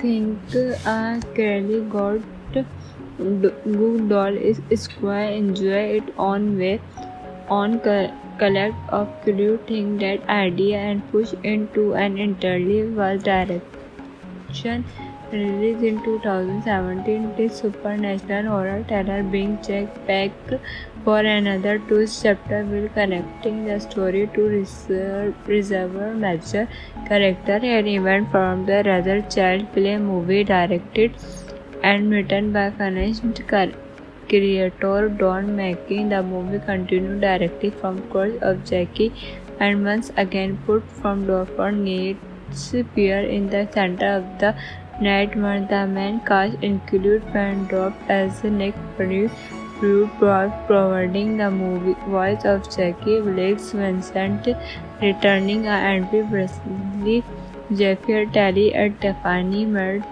think a Kelly got good doll is quite enjoy it on way on collect of clue think that idea and push into an entirely was direction. Released in 2017, this supernatural horror thriller being checked back for another twist chapter will connecting the story to reserve major character and event from the rather child play movie directed and written by finished creator Don Mackey. The movie continued directly from Curse of Jackie and once again put from Doffer Nate's appear in the center of the nightmare. The main cast include Van Drop as Nick Fury, providing the movie voice of Jackie, Blake Vincent returning and Presley, Jeffrey Talley as Tiffany, Mert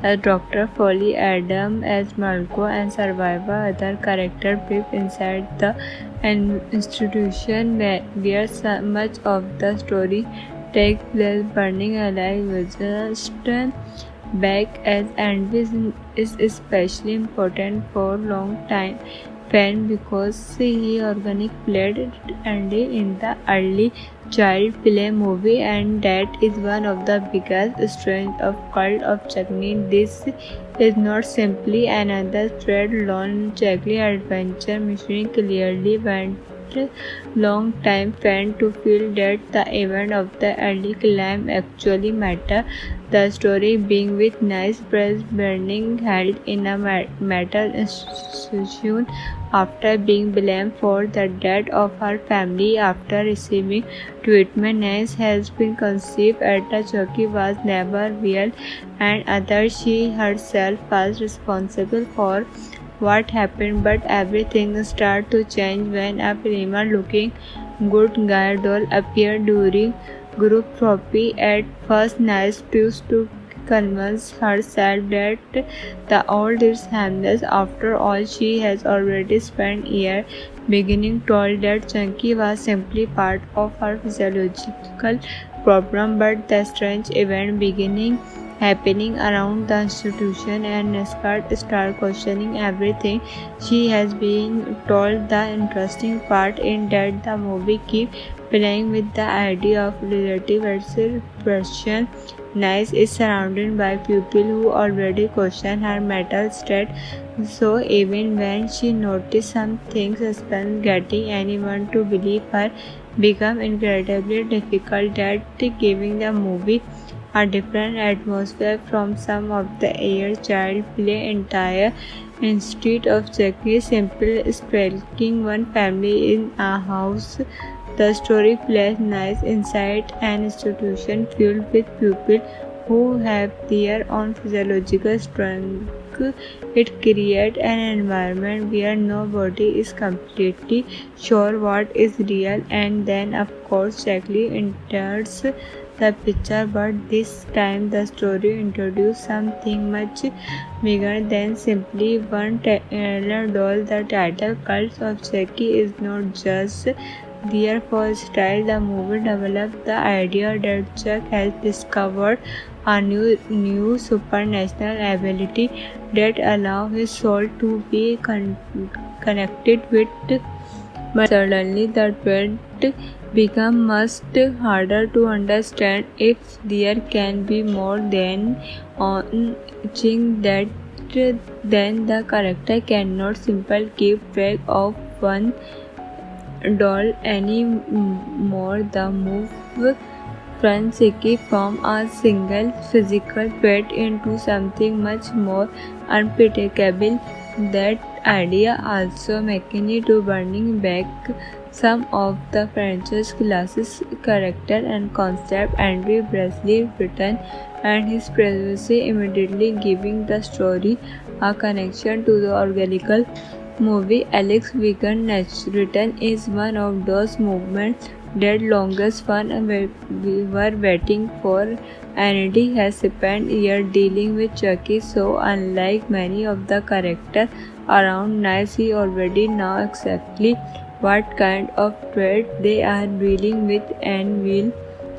as Dr. Foley, Adam as Malco, and survivor other characters live inside the institution where so much of the story takes place. Burning Alive was just back as Andy is especially important for long time fan because he organic played Andy in the early child play movie and that is one of the biggest strengths of Cult of Chucky. This is not simply another thread-alone Chucky adventure mission. Clearly went long time fan to feel that the event of the early climb actually matter. The story being with nice press burning held in a metal institution after being blamed for the death of her family after receiving treatment. Nice has been conceived at the Chucky was never real and others she herself was responsible for what happened, but everything started to change when a prima looking good guy doll appeared during group therapy. At first, Nice used to convince herself that the old is harmless. After all, she has already spent years beginning told that Chunky was simply part of her physiological problem, but the strange event beginning happening around the institution and Nescott start questioning everything she has been told. The interesting part in that the movie keep playing with the idea of relative expression. Nice is surrounded by people who already question her mental state, so even when she notices some things, suspense getting anyone to believe her become incredibly difficult. That giving the movie a different atmosphere from some of the air child play entire instead of Chucky simply stalking one family in a house. The story plays nice inside an institution filled with people who have their own physiological strength. It creates an environment where nobody is completely sure what is real, and then of course Chucky enters the picture, but this time the story introduced something much bigger than simply one trailer doll. The title Cult of Chucky is not just there for style. The movie developed the idea that Chuck has discovered a new supernatural ability that allows his soul to be connected with, but suddenly the threat become much harder to understand. If there can be more than one thing that then the character cannot simply keep track of one doll anymore. The move Franceschi from a single physical threat into something much more unpredictable. That idea also managed to bring back some of the franchise classic character and concept. Andrew Bresley written and his presence immediately giving the story a connection to the original movie. Alex Wiggins' written is one of those movements that longest fun we were waiting for. Andy has spent years dealing with Chucky, so unlike many of the characters around Nice, he already knows exactly what kind of threat they are dealing with and will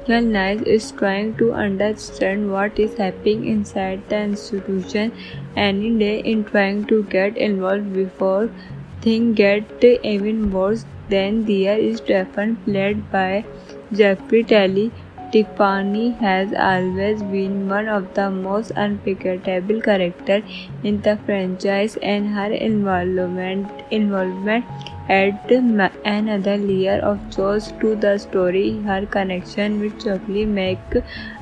Young Nice is trying to understand what is happening inside the institution any day in trying to get involved before things get even worse. Then there is Stefan, played by Jeffrey Telly. Tiffany has always been one of the most unforgettable characters in the franchise, and her involvement add another layer of joy to the story. Her connection with Chucky make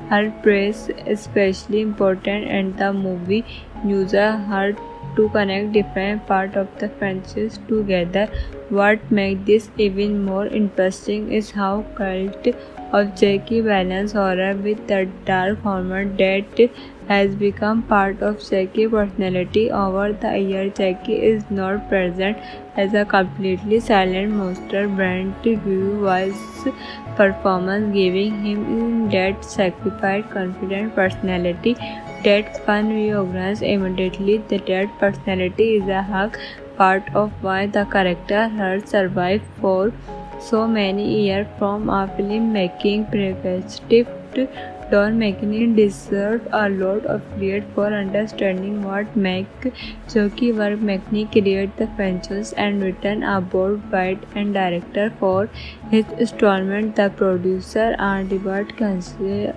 her praise especially important, and the movie uses her to connect different parts of the franchise together. What makes this even more interesting is how Cult of Chucky balance horror with the dark humor that has become part of Chucky's personality over the years. Chucky is not present as a completely silent monster. Brent Gu was performance, giving him that sacrificed, confident personality that fun reorganized immediately. That personality is a hug part of why the character has survived for so many years from a filmmaking perspective. Don McKinney deserves a lot of credit for understanding what makes Chucky work. McKinney created the franchise and written a board writer and director for his installment. The producer are David Cancel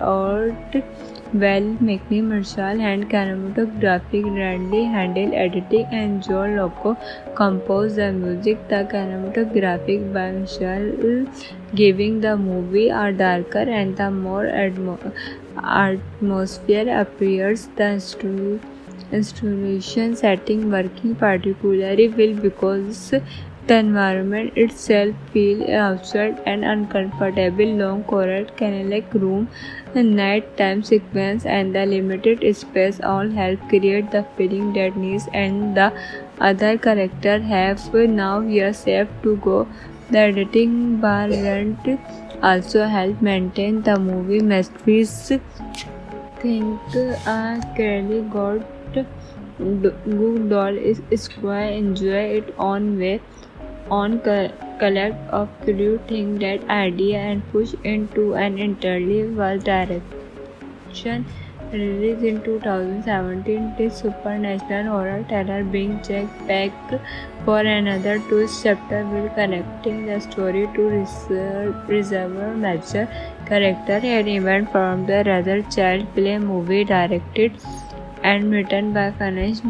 well, McKinney Marshall and cinematography, Randy handled editing, and Joe Loco composed the music. The cinematography by Marshall, giving the movie a darker and the more atmosphere appears. The installation setting working particularly well because the environment itself feels absurd and uncomfortable. Long corridor, candlelight room, nighttime sequence, and the limited space all help create the feeling that Ness and the other characters have now years left to go. The editing by Rent also helped maintain the movie mysteries. Think a Kelly got good doll is square enjoy its own way on collect of clue think that idea and push into an entirely was direction. Released in 2017, this supernatural horror thriller being checked back for another twist chapter will connecting the story to reservoir major character and event from the rather child play movie directed and written by finished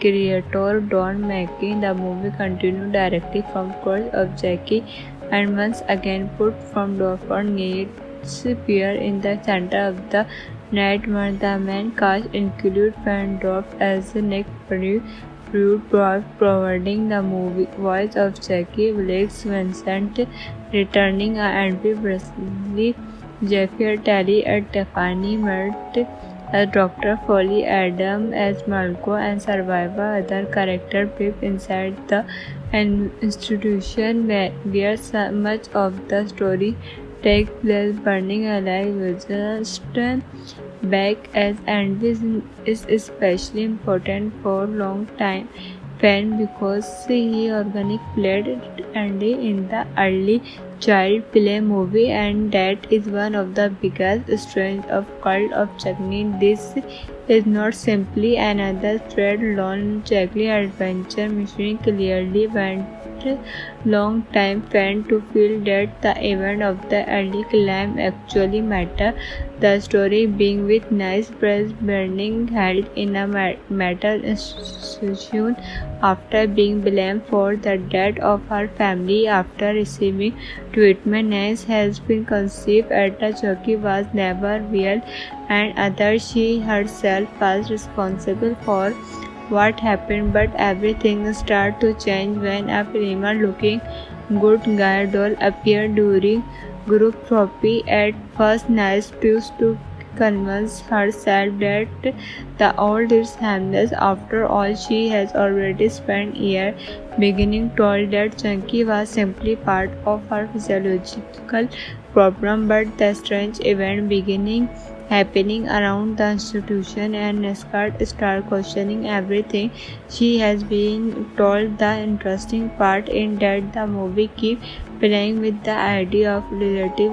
creator Don McKee. The movie continued directly from Curse of Chucky and once again put from Dorford Yates appear in the center of the nightmare. The main cast include Van Dorf as Nick Pruitt, providing the movie voice of Chucky, Blake Vincent returning and Presley, Jeffrey Telly as Tiffany, Mert as Dr. Foley, Adam as Malco, and survivor other characters live inside the institution where so much of the story takes place. Burning Alive Winston back as Andy is especially important for long time fan because he organic played Andy in the early child play movie, and that is one of the biggest strengths of Cult of Chucky. This is not simply another thread-alone Chucky adventure mission. Clearly went long time fan to feel that the event of the early climb actually matter. The story being with nice press burning held in a metal institution after being blamed for the death of her family after receiving treatment. Nice has been conceived at the Chucky was never real, and others she herself was responsible for what happened, but everything started to change when a primal looking good guy doll appeared during group therapy. At first Nice used to convince herself that the old is harmless. After all, she has already spent years beginning told that Chucky was simply part of her physiological problem, but the strange event beginning happening around the institution, and Scott starts questioning everything she has been told. The interesting part in that the movie keeps playing with the idea of relative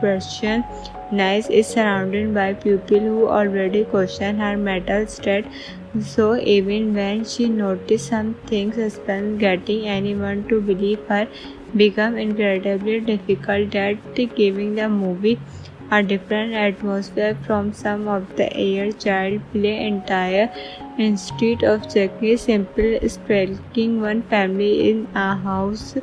versus Nice is surrounded by people who already question her mental state, so even when she notices some things, suspense getting anyone to believe her become incredibly difficult. That giving the movie a different atmosphere from some of the air child play entire instead of Jackie simple stalking one family in a house.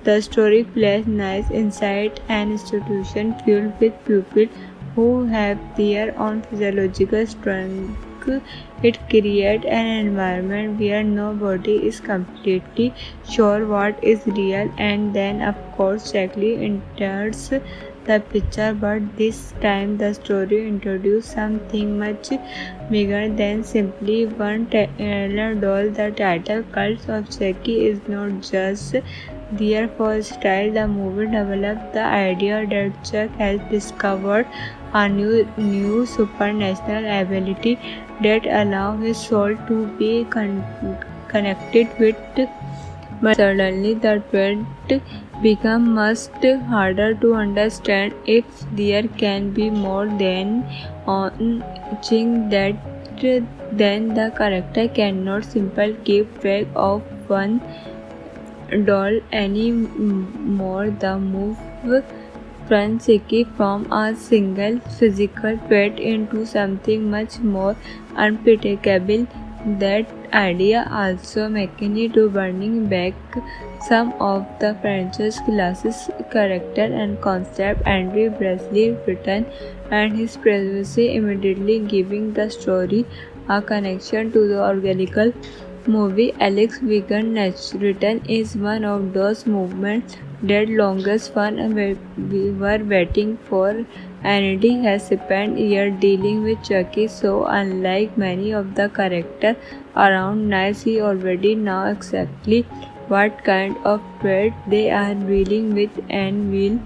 The story plays nice inside an institution filled with people who have their own physiological strength. It creates an environment where nobody is completely sure what is real, and then of course Jackie enters the picture, but this time the story introduces something much bigger than simply one Taylor doll. The title Cult of Jackie is not just there for style. The movie developed the idea that Chuck has discovered a new supernatural ability that allows his soul to be connected with, but suddenly the threat becomes much harder to understand. If there can be more than one thing, that then the character cannot simply keep track of one doll anymore. The move Francisci from a single physical threat into something much more unpredictable. That idea also McKinney to bringing back some of the franchise classic character and concept. Andrew Bresley written and his presence immediately giving the story a connection to the original movie. Alex Wiggins' written is one of those movements that longest fun we were waiting for. Andy has spent years dealing with Chucky, so unlike many of the characters around Nice, he already knows exactly what kind of threat they are dealing with, and will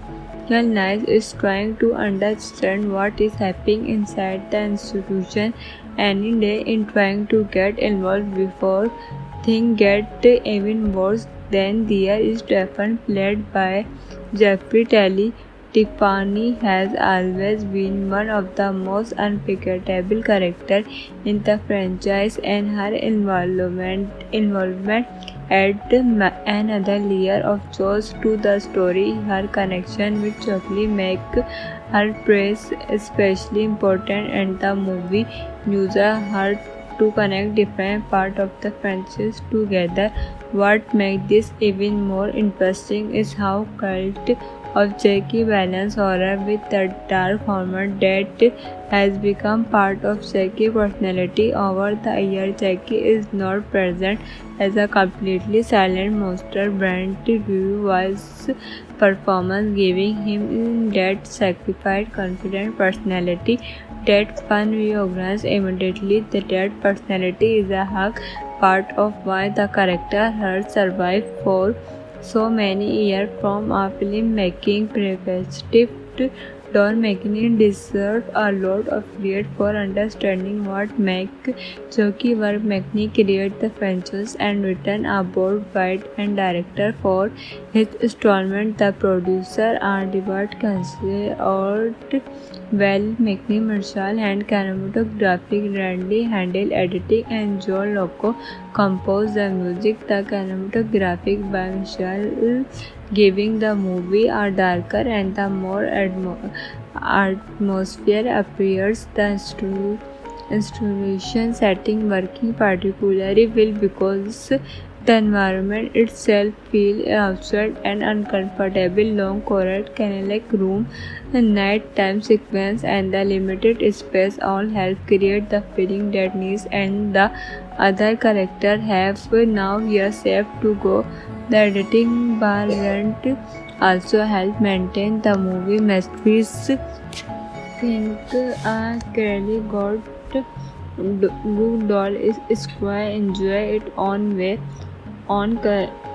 Nice is trying to understand what is happening inside the institution any day in trying to get involved before things get even worse. Then there is Stephen, played by Jeffrey Talley. Tiffany has always been one of the most unforgettable characters in the franchise, and her involvement add another layer of chores to the story. Her connection with Chucky make her praise especially important, and the movie uses her to connect different parts of the franchise together. What makes this even more interesting is how Cult of Jackie balance horror with the dark humor that has become part of Jackie's personality over the years. Jackie is not present as a completely silent monster. Brent Drew was performance, giving him that sacrificed, confident personality that fun we organize immediately. That personality is a hug part of why the character has survived for so many years. From a filmmaking perspective, Don McKinney deserves a lot of credit for understanding what makes Chucky work. McKinney created the franchise and written a bold writer and director for his installment. The producer are David Cancel or Well McKinney, Marshall and cinematography, Randy handled editing, and Joe Loco composed the music. The cinematographic by Marshall, giving the movie a darker and the more atmosphere appears. The installation setting working particularly well because the environment itself feels absurd and uncomfortable. Long corridor, candlelight room, the nighttime sequence, and the limited space all help create the feeling that Ness and the other characters have now years left to go. The editing variant also helped maintain the movie mysteries. Think a Kelly got good doll is square enjoy it on way on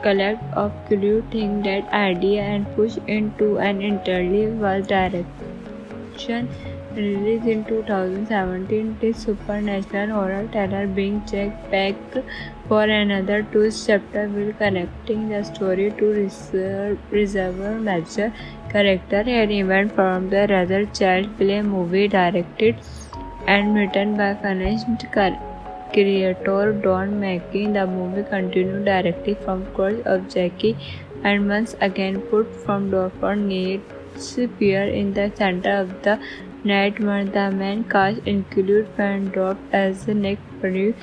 collect of clue think that idea and push into an entirely was direction. Released in 2017, this supernatural horror thriller brings Jack back for another twist chapter while connecting the story to reservoir major character and event from the rather child play movie directed and written by finished creator Don Mackey. The movie continued directly from Curse of Jackie and once again put from Dorfer Nate's fear in the center of the nightmare. The main cast include Van Dorp as Nick Pruitt,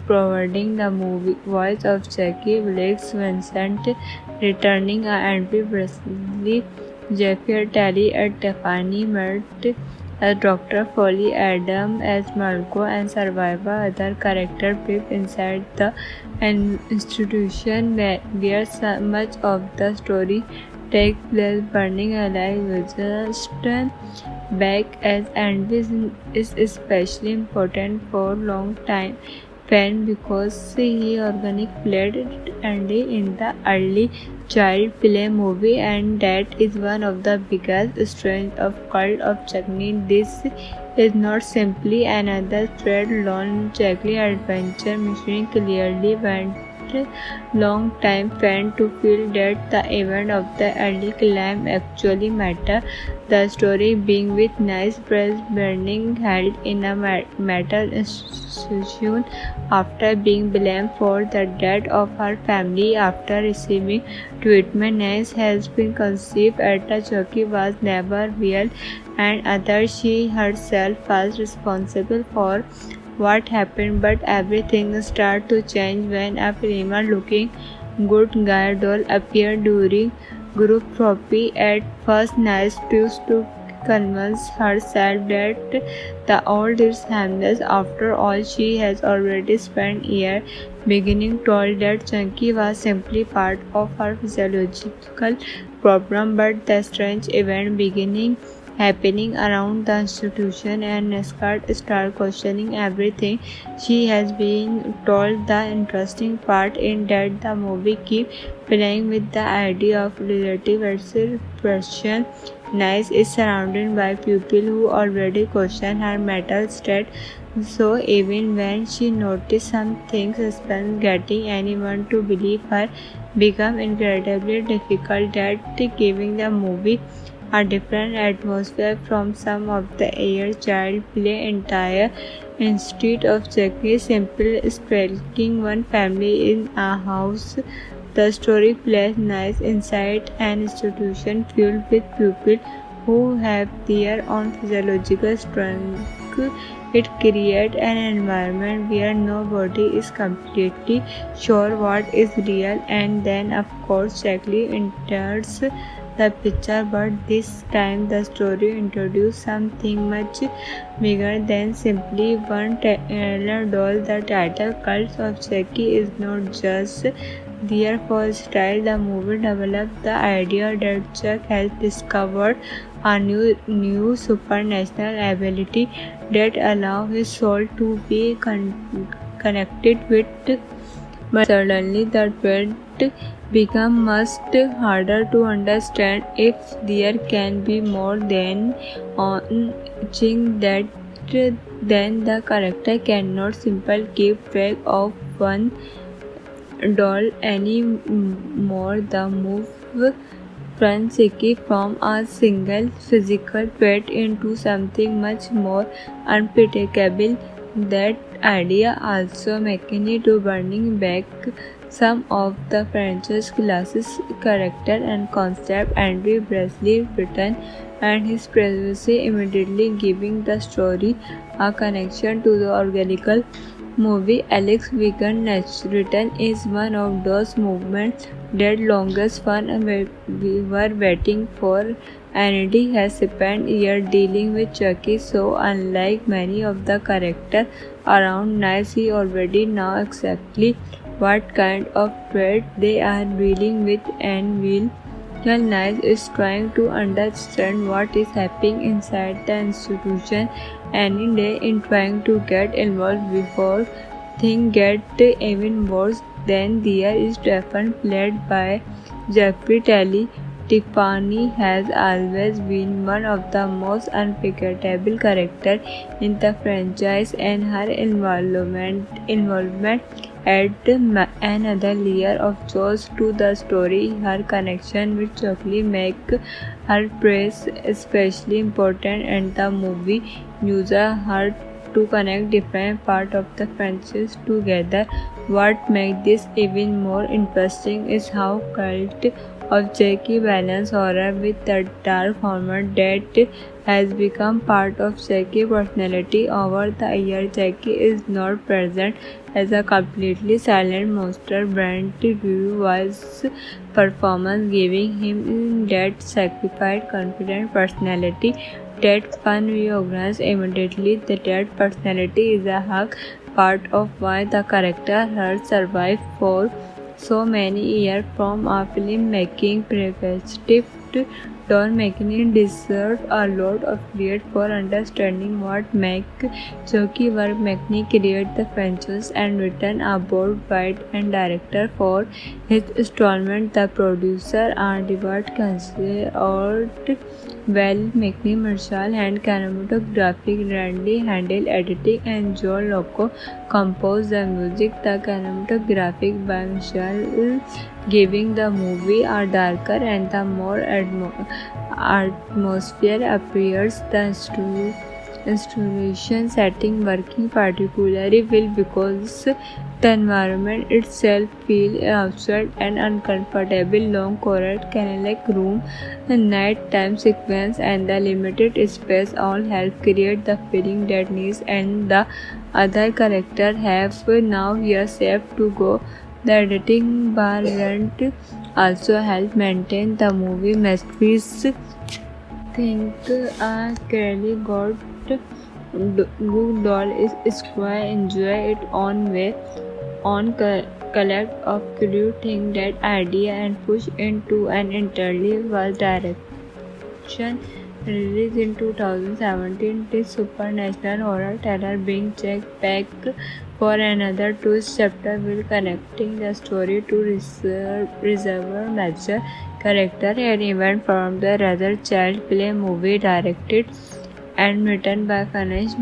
providing the movie voice of Jackie, Blake Vincent returning and Presley, Jeffrey Terry as Tiffany, Mert as Dr. Foley, Adam as Marco, and survivor other characters live inside the institution where so much of the story takes place. Burning alive just back as Andy is especially important for long time fan because he organic played Andy in the early child play movie, and that is one of the biggest strengths of Cult of Chucky. This is not simply another thread-lone Chucky adventure mission. Clearly went long time fan to feel that the event of the early climb actually matter. The story being with nice press burning held in a metal institution after being blamed for the death of her family after receiving treatment. Nice has been conceived at the Chucky was never real and others she herself was responsible for what happened, but everything started to change when a prima looking good guy doll appeared during group therapy. At first, Nice tries to convince herself that the old is harmless. After all, she has already spent years beginning told that Chunky was simply part of her physiological problem, but the strange event beginning happening around the institution and Nescott start questioning everything she has been told. The interesting part in that the movie keep playing with the idea of relative expression. Nice is surrounded by people who already question her mental state, so even when she notices some things, suspense getting anyone to believe her become incredibly difficult. That giving the movie a different atmosphere from some of the air child play entire instead of Chucky simply stalking one family in a house. The story plays nice inside an institution filled with people who have their own physiological strength. It creates an environment where nobody is completely sure what is real, and then of course Chucky enters the picture, but this time the story introduced something much bigger than simply one trailer doll. The title Cult of Chucky is not just there for style. The movie developed the idea that Chuck has discovered a new supernatural ability that allows his soul to be connected with, but suddenly the threat become much harder to understand. If there can be more than one thing, that then the character cannot simply keep track of one doll anymore. The move Francisci from a single physical threat into something much more unpredictable. That idea also managed to bring back some of the franchise classic character and concept. Andrew Bresley written and his presence immediately giving the story a connection to the original movie. Alex Wiggins' return is one of those movements that longest fun we were waiting for. Andy has spent years dealing with Chucky, so unlike many of the characters around Nice, he already knows exactly what kind of threat they are dealing with, and will Nice is trying to understand what is happening inside the institution any day in trying to get involved before things get even worse. Then there is Stephen, played by Jeffrey Talley, Tiffany has always been one of the most unforgettable characters in the franchise, and her involvement add another layer of joy to the story. Her connection with Chucky make her praise especially important, and the movie uses her to connect different parts of the franchise together. What makes this even more interesting is how cult of Jackie balance horror with the dark humor that has become part of Jackie's personality. Over the years, Jackie is not present as a completely silent monster. Brent Reeves' performance, giving him that sacrificed, confident personality that fun reorganized immediately. That personality is a hug part of why the character has survived for so many years. From a filmmaking perspective, Don McLean deserves a lot of credit for understanding what makes Chucky work. McLean created the franchise and written a bold write and director for his installment. The producer are David considered well. McLean, Marshall and cinematography, Randy handled editing, and Joe Loco composed the music. The cinematography by Marshall, giving the movie a darker and the more atmosphere appears. The installation setting working particularly well because the environment itself feels absurd and uncomfortable. Long corridor, candlelight room, the nighttime sequence, and the limited space all help create the feeling that Ness and the other characters have now years left to go. The editing by Rent also helped maintain the movie masterpiece. Think a Kelly got good doll is square, enjoy it on way on collect of cute thing that idea and push into an entirely was direction. Released in 2017, this supernatural horror thriller being checked back for another twist chapter will connecting the story to reservoir major character and event from the rather child play movie directed and written by finished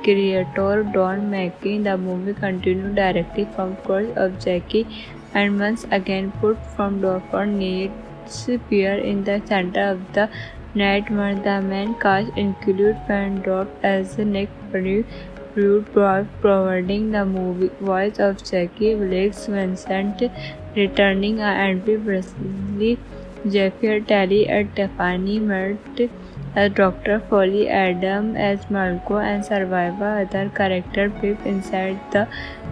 creator Don McLean. The movie continued directly from Curse of Jackie and once again put from Dr. Nate's appear in the center of the nightmare. The main cast include Fan Drop as Nick Pruitt, providing the movie voice of Jackie, Blake Vincent returning Andrew Presley, Jeffrey Terry as Tiffany, Mert as Dr. Foley, Adam as Malco, and survivor other character Pip inside the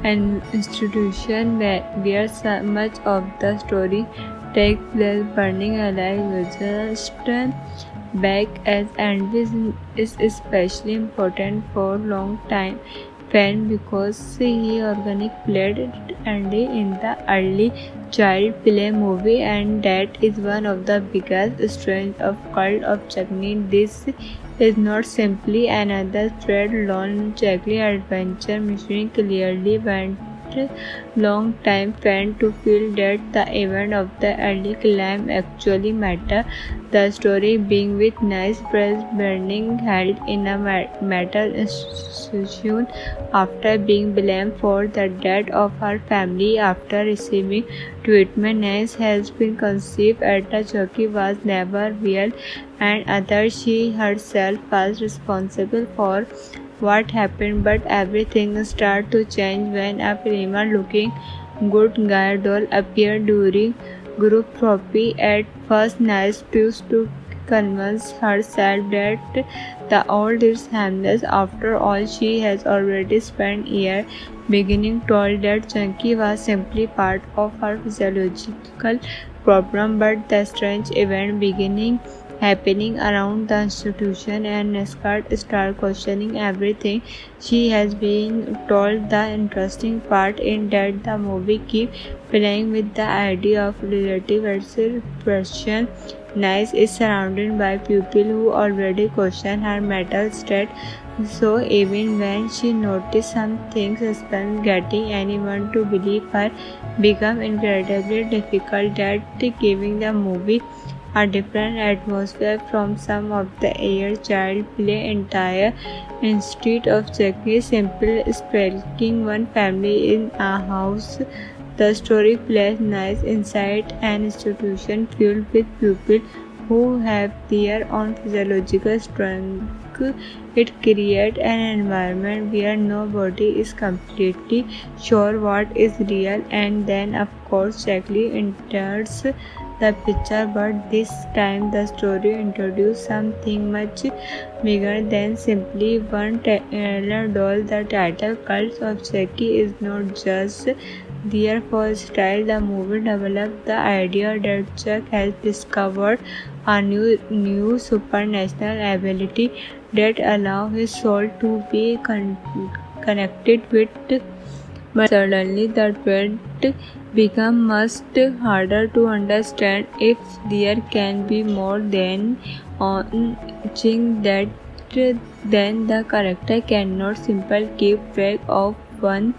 institution where so much of the story takes place. Burning alive just back as Andrew is especially important for long time fan because he organic played Andy in the early child play movie, and that is one of the biggest strengths of Cult of Chucky. This is not simply another thread-alone Chucky adventure mission. Clearly went long time fan to feel that the event of the early climb actually matter. The story being with nice press burning held in a metal institution after being blamed for the death of her family after receiving treatment. Nice has been conceived at the Chucky was never real, and others she herself was responsible for what happened, but everything started to change when a prima looking good guy doll appeared during group therapy. At first, Nice used to convince herself that the old is harmless. After all, she has already spent years beginning told that Chucky was simply part of her physiological problem, but the strange event beginning happening around the institution, and Scott starts questioning everything she has been told. The interesting part in that the movie keeps playing with the idea of relative expression. Nice is surrounded by people who already question her mental state, so even when she notices some things, suspense getting anyone to believe her become incredibly difficult. That giving the movie a different atmosphere from some of the air child play entire. Instead of Chucky simply stalking one family in a house, the story plays nice inside an institution filled with people who have their own physiological strength. It creates an environment where nobody is completely sure what is real, and then of course Chucky enters the picture, but this time the story introduces something much bigger than simply one Taylor doll. The title Cult of Chucky is not just there for style. The movie developed the idea that Chuck has discovered a new supernatural ability that allows his soul to be connected with, but suddenly the threat becomes much harder to understand. If there can be more than one thing, that then the character cannot simply keep track of one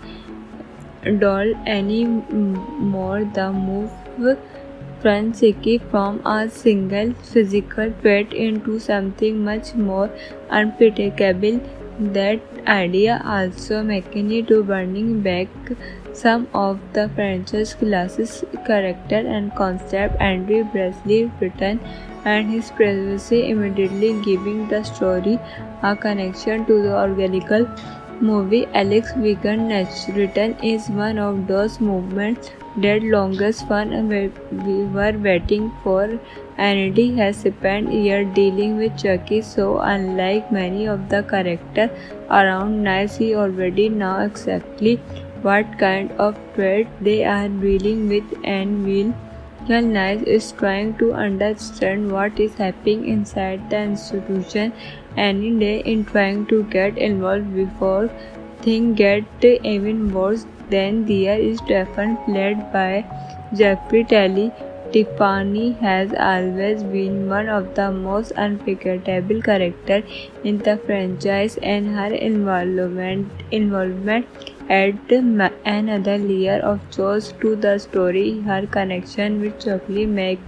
doll anymore. The move Francisci from a single physical threat into something much more unpredictable. That idea also McKinney to bringing back some of the franchise classic character and concept. Andrew Breslin written and his privacy immediately giving the story a connection to the original movie. Alex Wiggins' return is one of those movements that longest fun we were waiting for. Andy has spent years dealing with Chucky, so unlike many of the characters around Nice, he already knows exactly what kind of threat they are dealing with, and will Nice is trying to understand what is happening inside the institution any day in trying to get involved before things get even worse. Then there is Stephen, played by Jeffrey Telly. Tiffany has always been one of the most unforgettable characters in the franchise, and her involvement add another layer of chores to the story. Her connection with Chucky make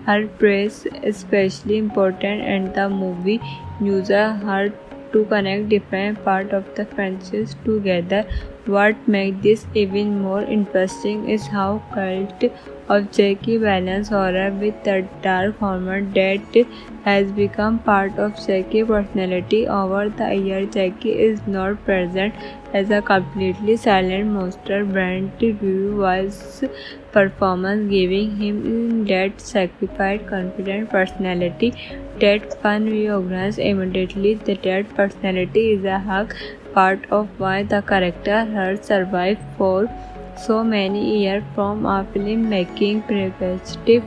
her praise especially important, and the movie uses her to connect different parts of the franchise together. What makes this even more interesting is how Cult of Chucky balance horror with the dark humor that has become part of Chucky's personality over the years. Chucky is not present as a completely silent monster. Brent Drew was performance, giving him that sacrificed, confident personality that fun we organize immediately. That personality is a hug part of why the character has survived for so many years. From a filmmaking perspective,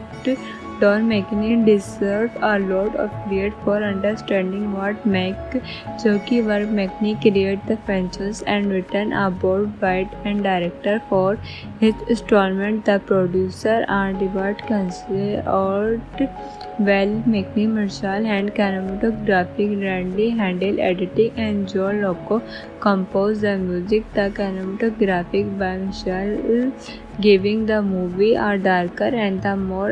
Don McKinney deserves a lot of credit for understanding what makes Chucky work. McKinney created the franchise and written a bold writer and director for his installment. The producer are David Consiglio, Well McKinney, Marshall and cinematography, Randy handled editing, and Joe Loco composed the music. The cinematography by Marshall giving the movie a darker and the more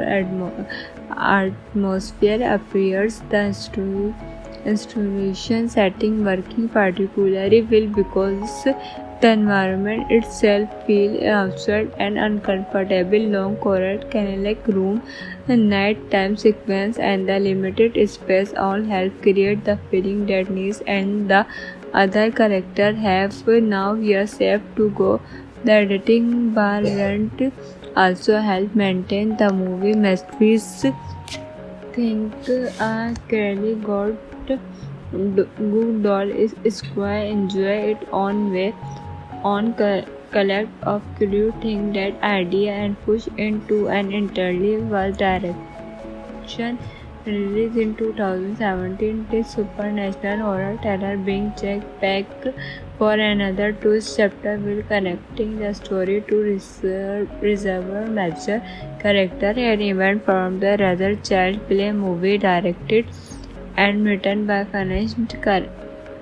atmosphere appears. The installation setting working particularly well because the environment itself feels absurd and uncomfortable. Long corridor, canal-like room, the night-time sequence, and the limited space all help create the feeling that Ness and the other characters have now years left to go. The editing variant also helped maintain the movie mysteries. Think a Kelly got good doll is square enjoy its own way on collect of clue think that idea and push into an entirely world direction. Released in 2017, this supernatural horror thriller brings Jack back for another twist chapter while connecting the story to reservoir major character and event from the rather child play movie directed and written by finished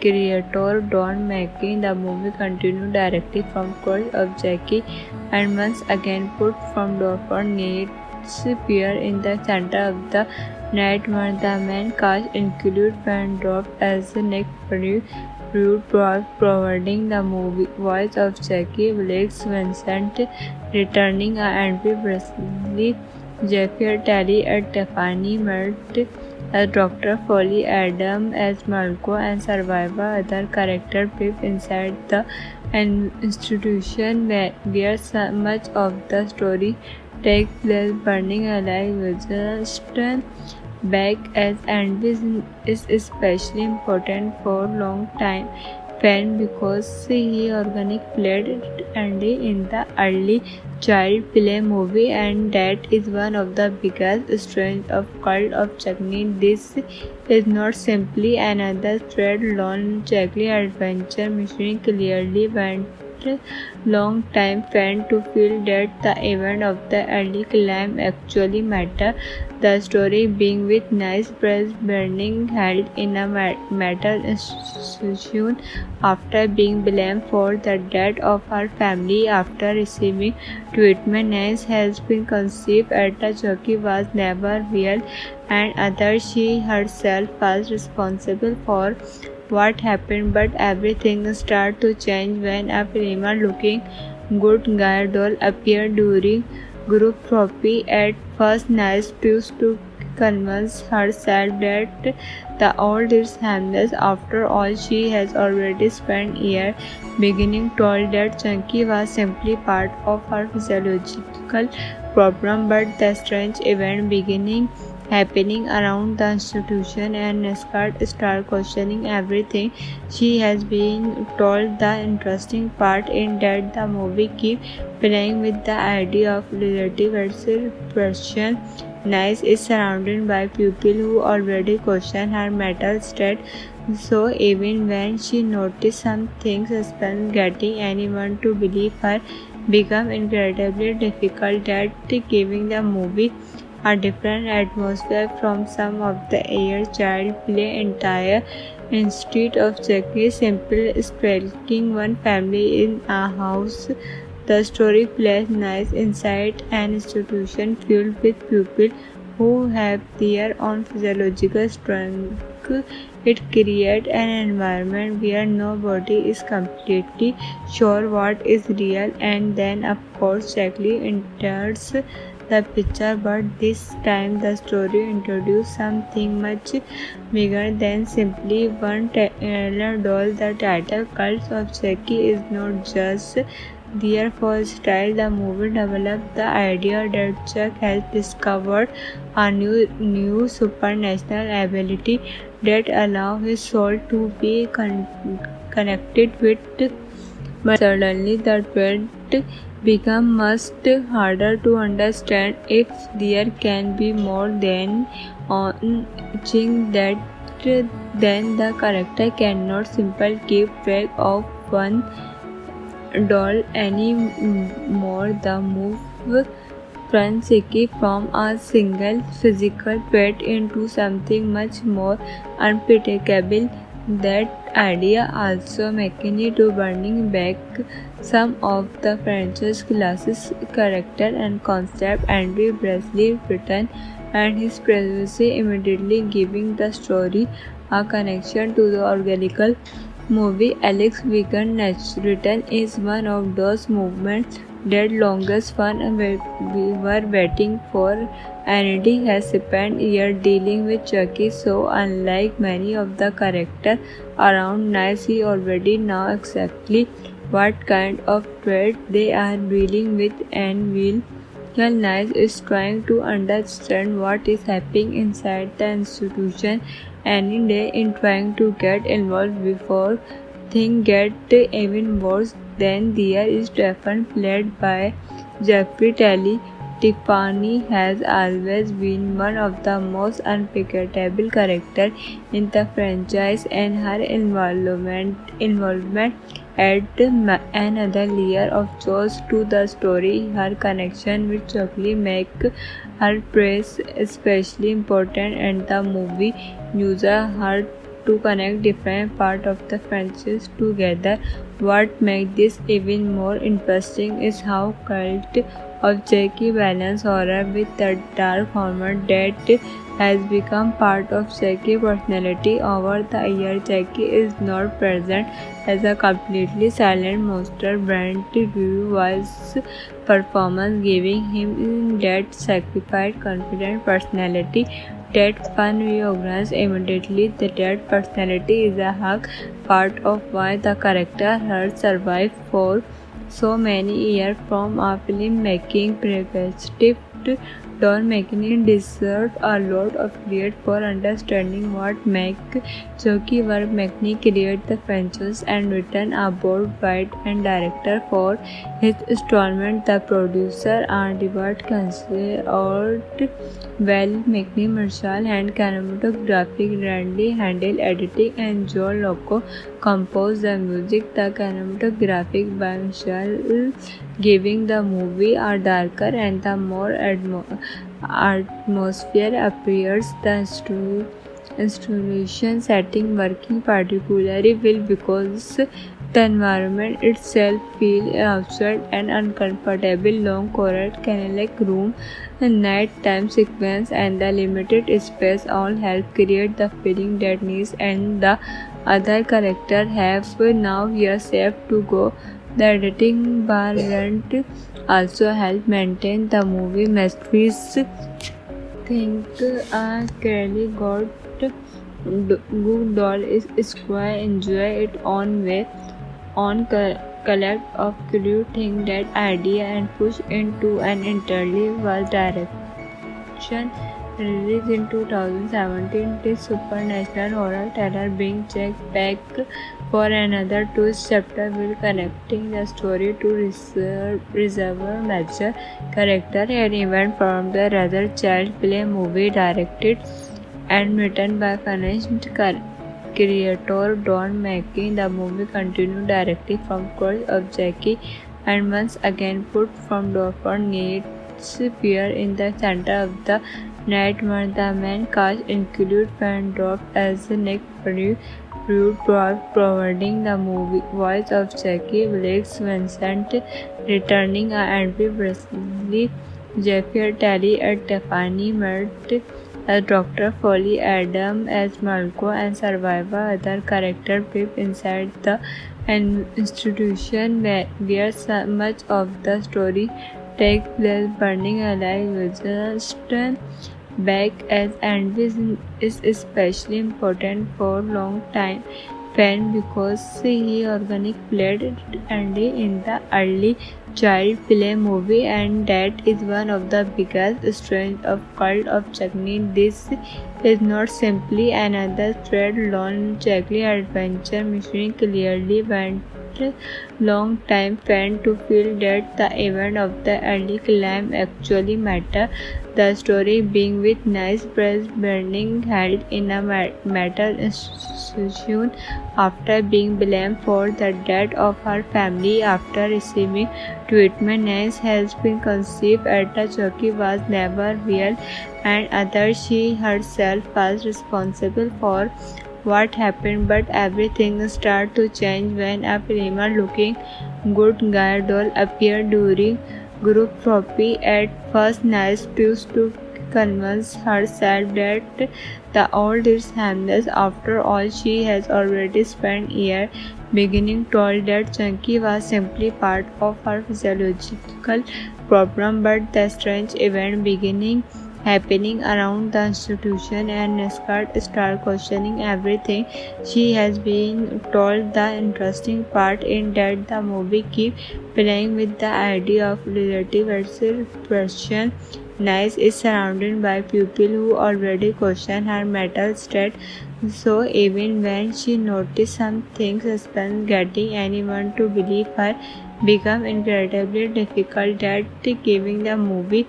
creator Don Mackey. The movie continued directly from Curse of Jackie and once again put from Dorfer Nate's Pier in the center of the nightmare. The main cast include Van Dorp as Nick Pruitt, providing the movie voice of Jackie, Blake Vincent returning Andrew Presley, Jeffrey Terry as Tiffany, Mert as Dr. Foley, Adam as Malco, and survivor other characters live inside the institution where so much of the story takes place. Burning alive just back as Andy is especially important for long-time fan because he organically played Andy in the early child play movie, and that is one of the biggest strengths of Cult of Chucky. This is not simply another straight-lone Chucky adventure mission. Clearly went long time fan to feel that the event of the early climb actually matter. The story being with nice press burning held in a metal institution after being blamed for the death of her family after receiving treatment. Nice has been conceived at the Chucky was never real and others she herself was responsible for what happened, but everything started to change when a primal looking good guy doll appeared during group therapy. At first Nice tries to convince herself that the old is harmless. After all, she has already spent years beginning told that Chucky was simply part of her physiological problem, but the strange event beginning happening around the institution and Nescott start questioning everything she has been told. The interesting part in that the movie keep playing with the idea of relative versus Nice is surrounded by people who already question her mental state, so even when she notices some things, suspense getting anyone to believe her become incredibly difficult. That giving the movie a different atmosphere from some of the air child play entire instead of Chucky simple stalking one family in a house. The story plays Nice inside an institution filled with people who have their own physiological strength. It creates an environment where nobody is completely sure what is real, and then of course Chucky enters the picture, but this time the story introduces something much bigger than simply one trailer doll. The title Cult of Chucky is not just there for style. The movie developed the idea that Chuck has discovered a new supernatural ability that allows his soul to be connected with, but suddenly the threat becomes much harder to understand. If there can be more than one thing, that then the character cannot simply keep track of one doll anymore. The move turns Chucky from a single physical threat into something much more unpredictable. That idea also McKinney to bringing back some of the franchise classic character and concept. Andrew Presley written and his presence immediately giving the story a connection to the original movie. Alex Wiggins' written is one of those movements that longest fun we were waiting for. Andy has spent years dealing with Chucky, so unlike many of the characters around Nice, he already knows exactly what kind of threat they are dealing with, and will Nice is trying to understand what is happening inside the institution any day in trying to get involved before things get even worse. Then there is Stephen, played by Jeffrey Talley, Tiffany has always been one of the most unforgettable characters in the franchise, and her involvement add another layer of joy to the story. Her connection with Chucky make her praise especially important, and the movie uses her to connect different parts of the franchise together. What makes this even more interesting is how cult of Jackie balance horror with the dark humor that has become part of Jackie's personality. Over the years, Jackie is not present as a completely silent monster. Brent voice performance, giving him that sacrificed, confident personality that fun reorganized immediately. That personality is a hug part of why the character has survived for so many years. From a filmmaking perspective, Don McLean deserves a lot of credit for understanding what makes Chucky work. McLean created the franchise and written a bold writer and director for his installment. The producer are David considered well. McLean, Marshall, and cinematographic Randy handled editing, and Joe Loco composed the music. The cinematographic by Marshall, giving the movie a darker and the more atmosphere appears. The installation setting working particularly well because the environment itself feels absurd and uncomfortable. Long corridor, candlelight room, nighttime sequence, and the limited space all help create the feeling that Ness and the other characters have now years left to go. The editing by Rent also helped maintain the movie mysteries. Think a Kelly got good doll is square enjoy its own way on collect of clue think that idea and push into an entirely was direction. Released in 2017, this supernatural horror thriller brings Jack back for another twist chapter will connecting the story to reservoir major character and event from the rather child play movie directed and written by finished creator Don McKean. The movie continued directly from Curse of Jackie and once again put from Dorford Nate's fear in the center of the nightmare. The main cast include Fandorf as Nick Pruitt, providing the movie voice of Jackie, Blake Vincent returning Andrew Presley, Jeffrey Terry as Tiffany, Mert as Dr. Foley, Adam as Malco, and survivor other characters live inside the institution where so much of the story takes place. Burning alive Winston back as Andy is especially important for long time fan because he organic played Andy in the early child play movie, and that is one of the biggest strengths of Cult of Chucky. This is not simply another thread-alone Chucky adventure mission. Clearly went long time fan to feel that the event of the early climb actually matter. The story being with nice breast burning held in a mental institution after being blamed for the death of her family after receiving treatment. Nance has been conceived at the Chucky was never real, and others she herself was responsible for what happened, but everything started to change when a primal looking good guy doll appeared during group therapy. At first, Nice used to convince herself that the old is harmless. After all, she has already spent years beginning told that Chunky was simply part of her physiological problem, but the strange event beginning happening around the institution and Nescott start questioning everything she has been told. The interesting part in that the movie keep playing with the idea of relative versus question. Nice is surrounded by people who already question her mental state, so even when she notices something suspicious, getting anyone to believe her become incredibly difficult. That giving the movie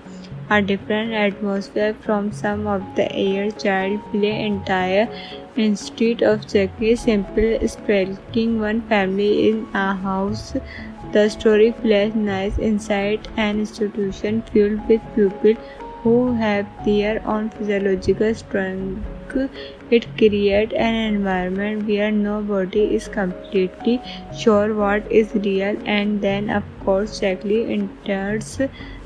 a different atmosphere from some of the air child play entire instead of Jackie simple sparking one family in a house. The story plays nice inside an institution filled with people who have their own physiological strength. It creates an environment where nobody is completely sure what is real, and then of course Jackie enters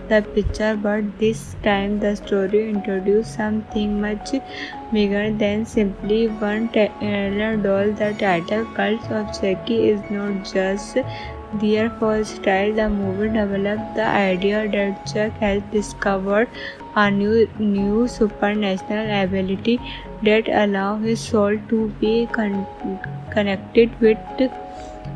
the picture, but this time the story introduced something much bigger than simply one Taylor doll. The title Cult of Jackie is not just there for style. The movie developed the idea that Chuck has discovered a new supernatural ability that allow his soul to be connected with,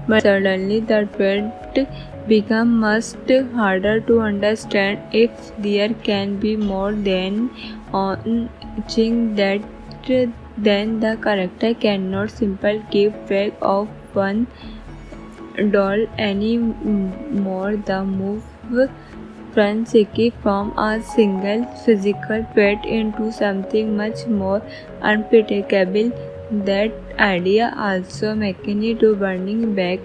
but suddenly the threat become much harder to understand. If there can be more than one thing, that then the character cannot simply keep track of one doll anymore. The move Francisci from a single physical threat into something much more unpredictable. That idea also McKinney to bringing back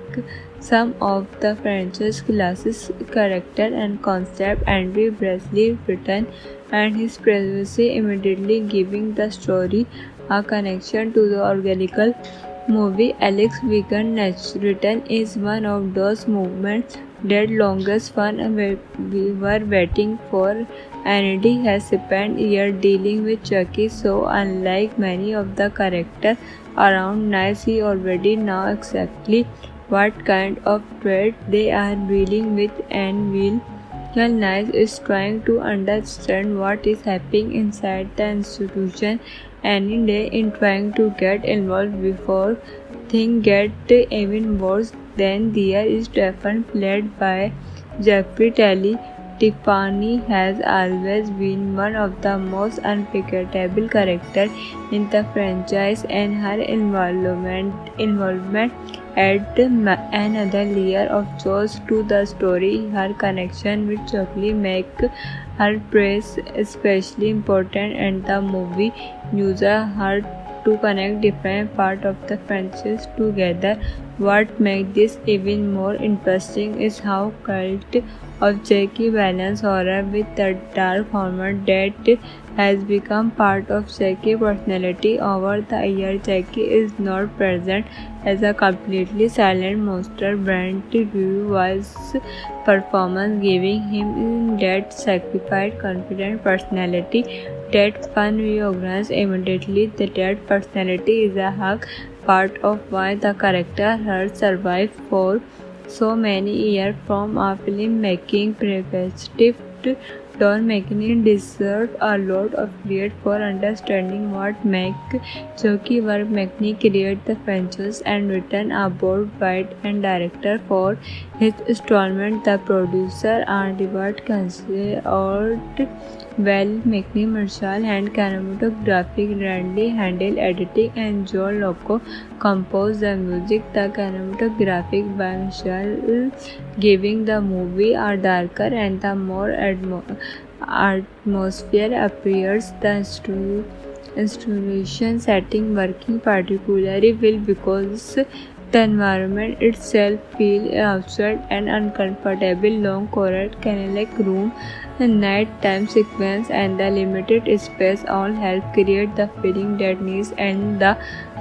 some of the franchise classic character and concept. Andrew Breslin written and his privacy immediately giving the story a connection to the original movie. Alex Wiggins' written is one of those movements that longest fun we were waiting for. Andy has spent years dealing with Chucky, so unlike many of the characters around Nice, he already knows exactly what kind of threat they are dealing with, and will Nice is trying to understand what is happening inside the institution any day in trying to get involved before things get even worse. Then there is Stefan, played by Jeffrey Telly. Tiffany has always been one of the most unforgettable characters in the franchise, and her involvement add another layer of chores to the story. Her connection with Chucky make her praise especially important, and the movie uses her to connect different parts of the franchise together. What makes this even more interesting is how Cult of Jackie balance horror with the dark humor that has become part of Jackie's personality over the years. Jackie is not present as a completely silent monster. Brent was performance, giving him that sacrificed, confident personality that fun we organize immediately. That personality is a hug part of why the character has survived for so many years. From a filmmaking perspective, Don McKinney deserves a lot of credit for understanding what makes Chucky work. McKinney created the franchise and written a board writer and director for his installment. The producer are David Cancel or McKinney, Marshall and cinematographic Randy handled editing, and John Loco composed the music. The cinematographic by Marshall, giving the movie a darker and the more atmosphere appears. The installation setting working particularly well because the environment itself feels absurd and uncomfortable. Long corridor, candlelight room, nighttime sequence, and the limited space all help create the feeling that Ness and the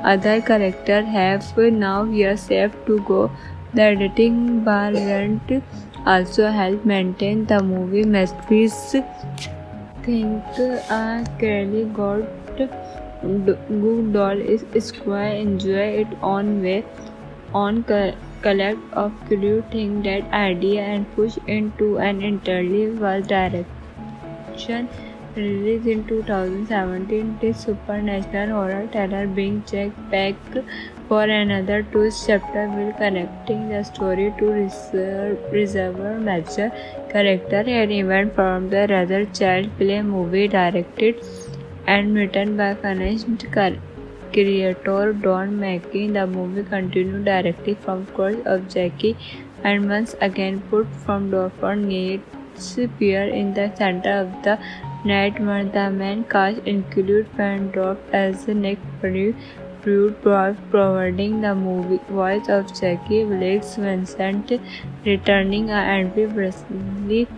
other characters have now years left to go. The editing variant also help maintain the movie mysteries. Think a Kelly got good doll is square enjoy its own way on collect of clue think that idea and push into an entirely was direction. Released in 2017, this supernatural horror thriller brings Jack back for another twist chapter while connecting the story to reservoir major character and event from the rather child play movie directed and written by finished creator Don Mackey. The movie continued directly from Curse of Jackie and once again put from Dorfer Nate's Pier in the center of the nightmare. The main cast include Fan Dropped as Nick Pruitt, providing the movie voice of Jackie, Blake Vincent returning and Presley,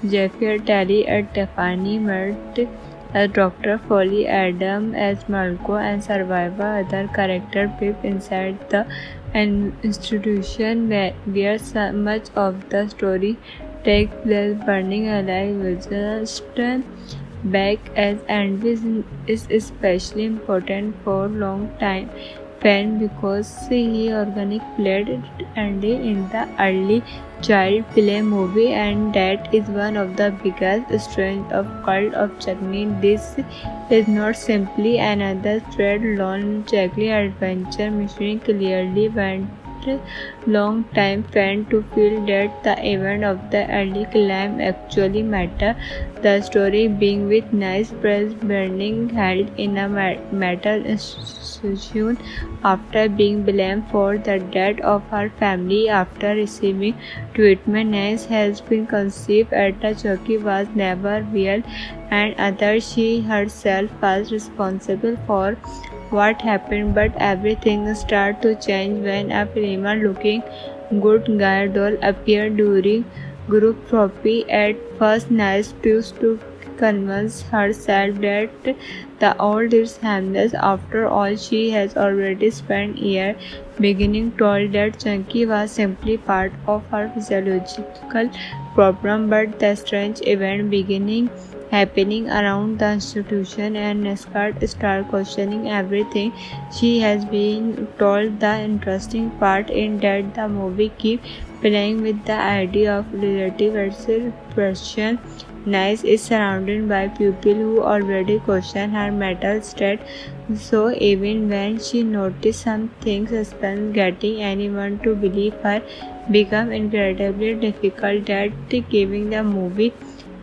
Jeffrey Telly and Tiffany Mert as Dr. Foley, Adam as Malco, and survivor other characters live inside the institution where so much of the story takes place. Burning Alive just back as Andy is especially important for long-time fan because he organically played Andy in the early child play movie, and that is one of the biggest strengths of Cult of Chucky. This is not simply another thread-alone Chucky adventure mission. Clearly went long time fan to feel that the event of the early climb actually matter. The story being with nice press burning held in a metal institution after being blamed for the death of her family after receiving treatment. Nice has been conceived at the Chucky was never real and others she herself was responsible for what happened, but everything started to change when a prima-looking good guy doll appeared during group therapy. At first, Nice tries to convince herself that the old is harmless. After all, she has already spent years beginning told that Chunky was simply part of her physiological problem, but the strange event beginning happening around the institution and Nescott start questioning everything she has been told. The interesting part in that the movie keep playing with the idea of relative expression. Nice is surrounded by people who already question her mental state, so even when she notices some things, suspense getting anyone to believe her become incredibly difficult. That giving the movie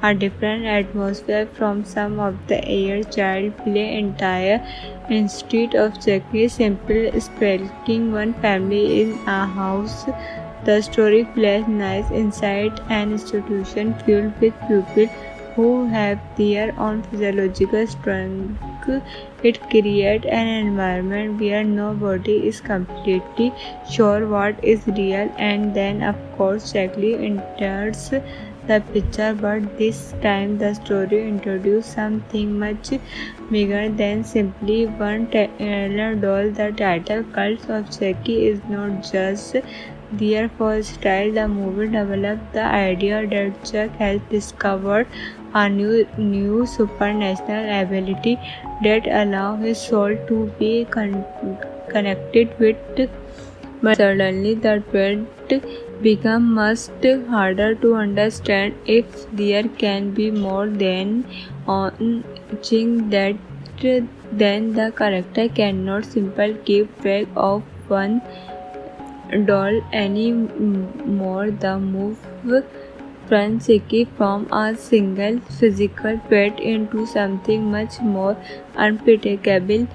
a different atmosphere from some of the air child play entire instead of Chucky simply sparking one family in a house. The story plays nice inside an institution filled with people who have their own physiological strength. It creates an environment where nobody is completely sure what is real, and then of course Chucky enters the picture, but this time the story introduced something much bigger than simply one trailer doll. The title Cult of Chucky is not just there for style. The movie developed the idea that Chuck has discovered a new supernatural ability that allows his soul to be connected with. But suddenly the threat becomes much harder to understand. If there can be more than one thing, that then the character cannot simply keep track of one doll anymore. The move Francisci from a single physical threat into something much more unpredictable.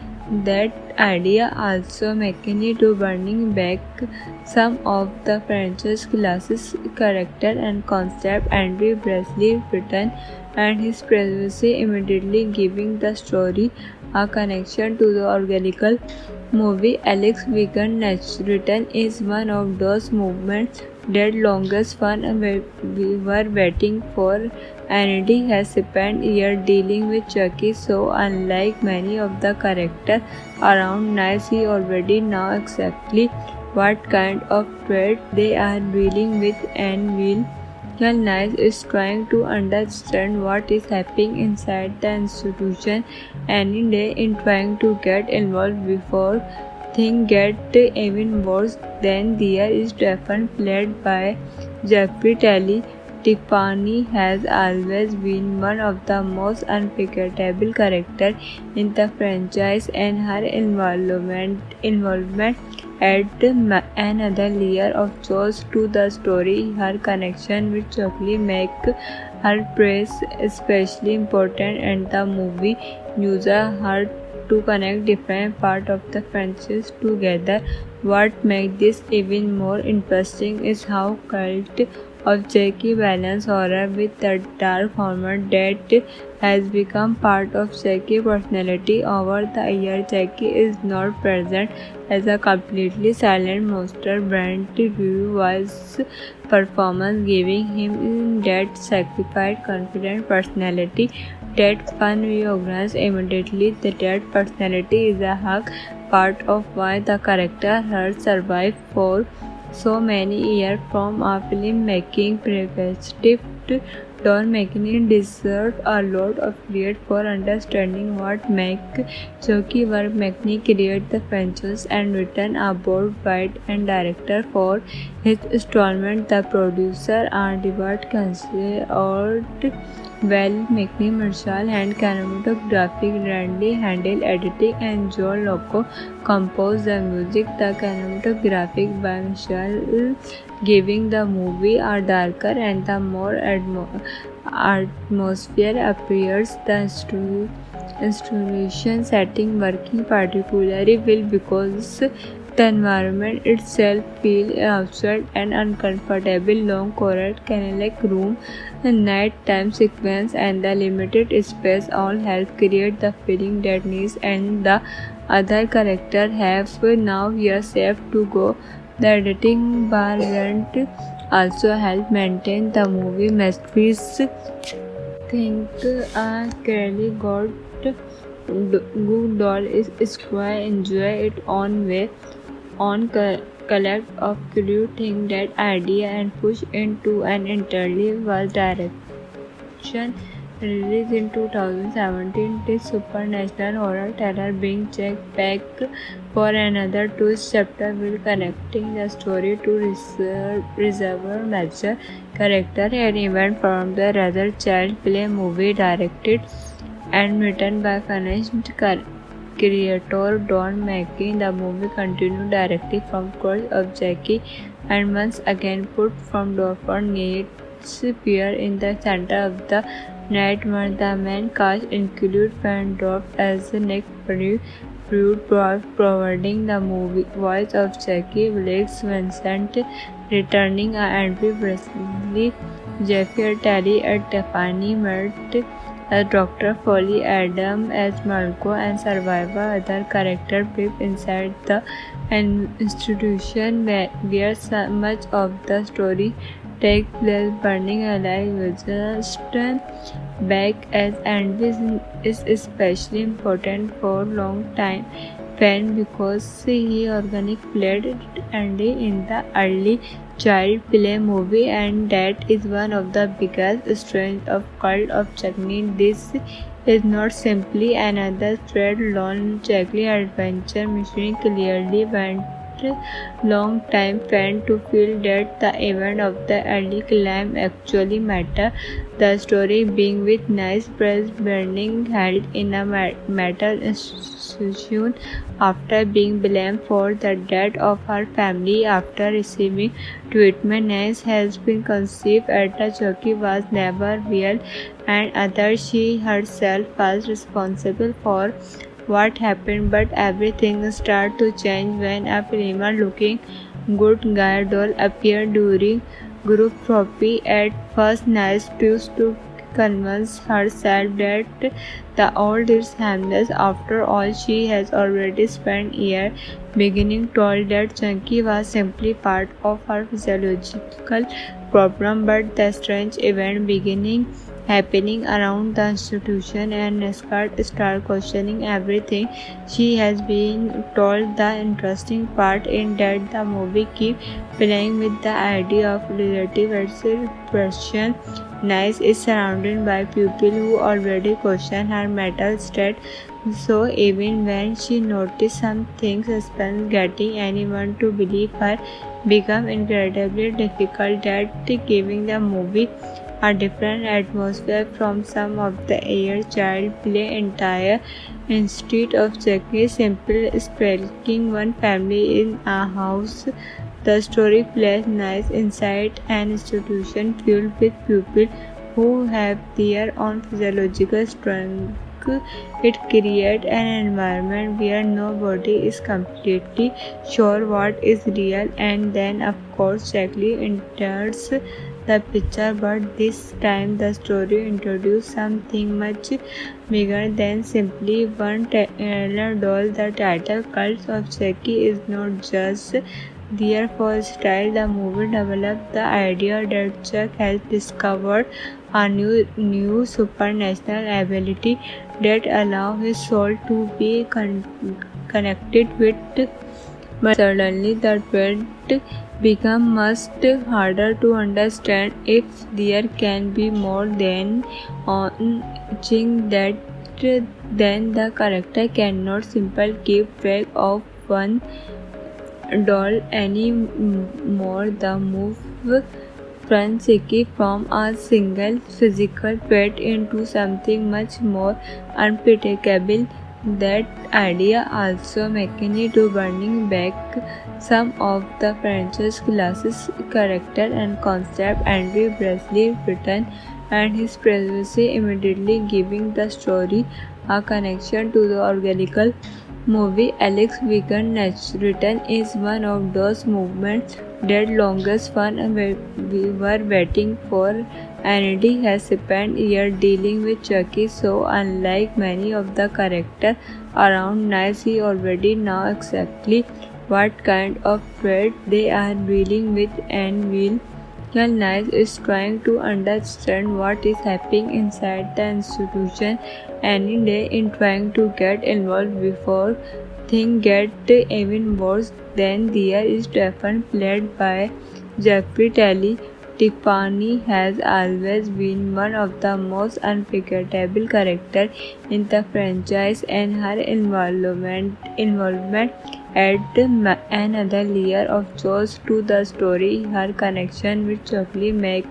That idea also McKinney to bringing back some of the franchise classic character and concept. Andrew Bresley written and his presence immediately giving the story a connection to the original movie. Alex Wiggins written is one of those movements that longest fun we were waiting for. Andy has spent years dealing with Chucky, so unlike many of the characters around Nice, he already knows exactly what kind of threat they are dealing with and will. Nice is trying to understand what is happening inside the institution any day in trying to get involved before things get even worse. Then there is Stephen played by Jeffrey Telly. Tiffany has always been one of the most unforgettable characters in the franchise, and her involvement add another layer of joy to the story. Her connection with Chucky make her praise especially important, and the movie uses her to connect different parts of the franchise together. What makes this even more interesting is how cult of Jackie balance horror with the dark humor that has become part of Jackie's personality. Over the years, Jackie is not present as a completely silent monster. Brent was performance, giving him that sacrificed, confident personality that fun we organize immediately. That personality is a hug part of why the character has survived for so many years. From a filmmaking perspective, Don McKinney deserves a lot of credit for understanding what makes Chucky work. McKinney created the franchise and written a bold writer and director for his installment. The producer are David Cancel well, McKinney Marshall and cinematography, Randy handled editing, and Joe Loco composed the music. The cinematographic by Marshall, giving the movie a darker and the more atmosphere appears. The installation setting working particularly well because the environment itself feels absurd and uncomfortable. Long corridor, candlelight room, nighttime sequence, and the limited space all help create the feeling that Ness and the other characters have now years left to go. The editing by Rent also helped maintain the movie masterpiece. Think a Kelly got good doll is square enjoy its own way on collect of clue think that idea and push into an entirely was direction. Released in 2017, this supernatural horror thriller being checked back for another twist chapter will connecting the story to reservoir major character and event from the rather child play movie directed and written by finished creator Don McKinney. The movie continued directly from Curse of Jackie and once again put from Dorford Nate's appear in the center of the nightmare. The main cast include Fandorf as Nick Pruitt, providing the movie voice of Jackie, Blake Vincent returning Andrew Presley, Jeffrey Terry as Tiffany, Mert as Dr. Foley, Adam as Marco, and survivor other characters live inside the institution where so much of the story takes place. Burning Alive was just back as Andy is especially important for long time fan because he organically played Andy in the early child play movie, and that is one of the biggest strengths of Cult of Chucky. This is not simply another thread-alone Chucky adventure mission. Clearly went long time fan to feel that the event of the early climb actually matter. The story being with nice press burning held in a metal institution after being blamed for the death of her family after receiving treatment. Ness has been conceived at the Chucky was never real, and others she herself was responsible for what happened, but everything started to change when a prima looking good guy doll appeared during group therapy. At first, Ness used to convince herself that the old is harmless. After all, she has already spent years beginning told that Chucky was simply part of her physiological problem, but the strange event beginning happening around the institution and Nescott start questioning everything she has been told. The interesting part in that the movie keep playing with the idea of relative expression. Nice is surrounded by people who already question her mental state, so even when she notices some things, suspense getting anyone to believe her become incredibly difficult. That giving the movie a different atmosphere from some of the air child play entire instead of Jackie simple stalking one family in a house. The story plays nice inside an institution filled with people who have their own physiological strength. It creates an environment where nobody is completely sure what is real, and then of course Jackie enters the picture, but this time the story introduces something much bigger than simply one Taylor doll. The title Cult of Jackie is not just there for style. The movie developed the idea that Chuck has discovered a new supernatural ability that allows his soul to be connected with, but suddenly the threat becomes much harder to understand. If there can be more than one thing, that then the character cannot simply keep track of one doll anymore. The move Francisci from a single physical threat into something much more unpredictable. That idea also McKinney to bringing back some of the franchise classic character and concept. Andrew Bresley written and his presence immediately giving the story a connection to the original movie. Alex Wiggins' return is one of those movements that longest fun we were waiting for. Andy has spent years dealing with Chucky, so unlike many of the characters around Nice, he already knows exactly what kind of threat they are dealing with, and will Nice is trying to understand what is happening inside the institution any day in trying to get involved before things get even worse. Then there is Stephen, played by Jeffrey Telly. Tiffany has always been one of the most unforgettable characters in the franchise, and her involvement add another layer of chores to the story. Her connection with Chucky make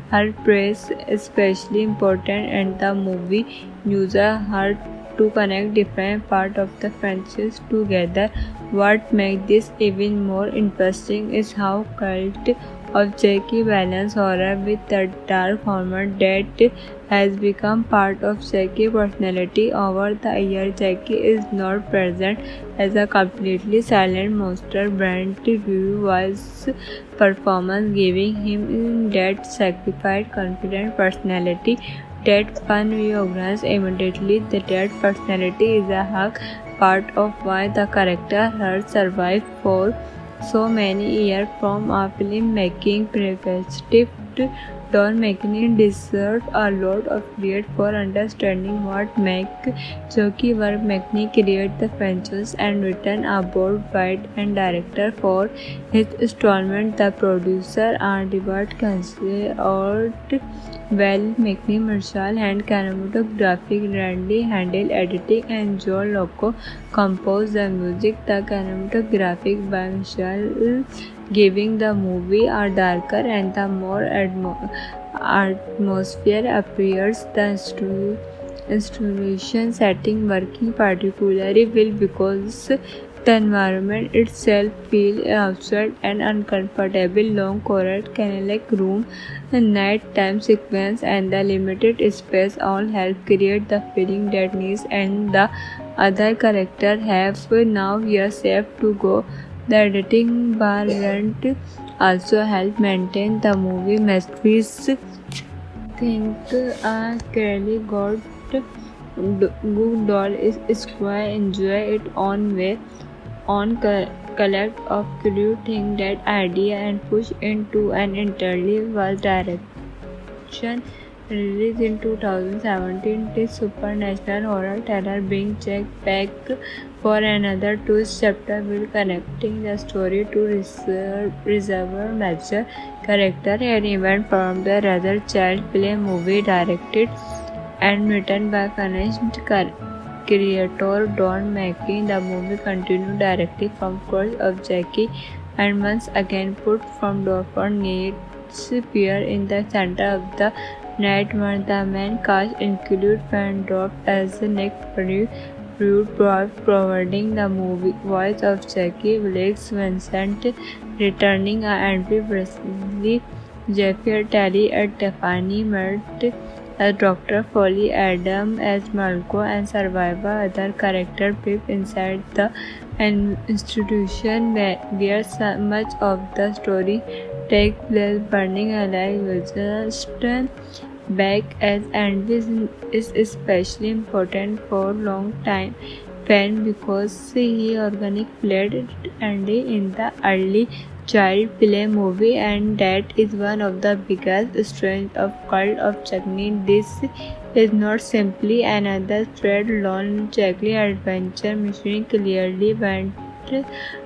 her praise especially important, and the movie uses her to connect different parts of the franchise together. What makes this even more interesting is how Cult of Jackie balance horror with the dark humor that has become part of Jackie's personality over the years. Jackie is not present as a completely silent monster. Brent Reeves' performance giving him that sacrificed, confident personality that fun we organize immediately. That personality is a hug part of why the character has survived for so many years. From a filmmaking perspective, Don McKinney deserves a lot of credit for understanding what makes Chucky work. McKinney created the franchise and written a board writer and director for his installment. The producer are David Cancel, Well McKinney, Marshall and cinematographic Randy handled editing, and Joe Loco composed the music. The cinematographic by Marshall, giving the movie a darker and the more atmosphere appears. The installation setting working particularly well because the environment itself feels absurd and uncomfortable. Long corridor, candlelight room, nighttime sequence, and the limited space all help create the feeling that Ness and the other characters have now years left to go. The editing variant also helped maintain the movie mysteries. Think a Kelly got good doll is square enjoy its own way on collect of clue think that idea and push into an entirely was direction. Released in 2017, this supernatural horror thriller being checked back for another twist chapter will connecting the story to reservoir major character and event from the rather child play movie directed and written by finished creator Don McKinney. The movie continued directly from Cult of Jackie and once again put from Dorford Nate appear in the center of the night where the main cast include Fan Dropped as Nick Fury, providing the movie voice of Jackie, Blake Vincent returning Andrew Presley, Jeffrey Terry as Tiffany, Mert as Dr. Foley, Adam as Malco, and survivor other characters live inside the institution where so much of the story takes place. Burning Alive just back as Andy is especially important for long time fan because he organically played Andy in the early child play movie, and that is one of the biggest strengths of Cult of Chucky. This is not simply another thread lone Chucky adventure mission. Clearly went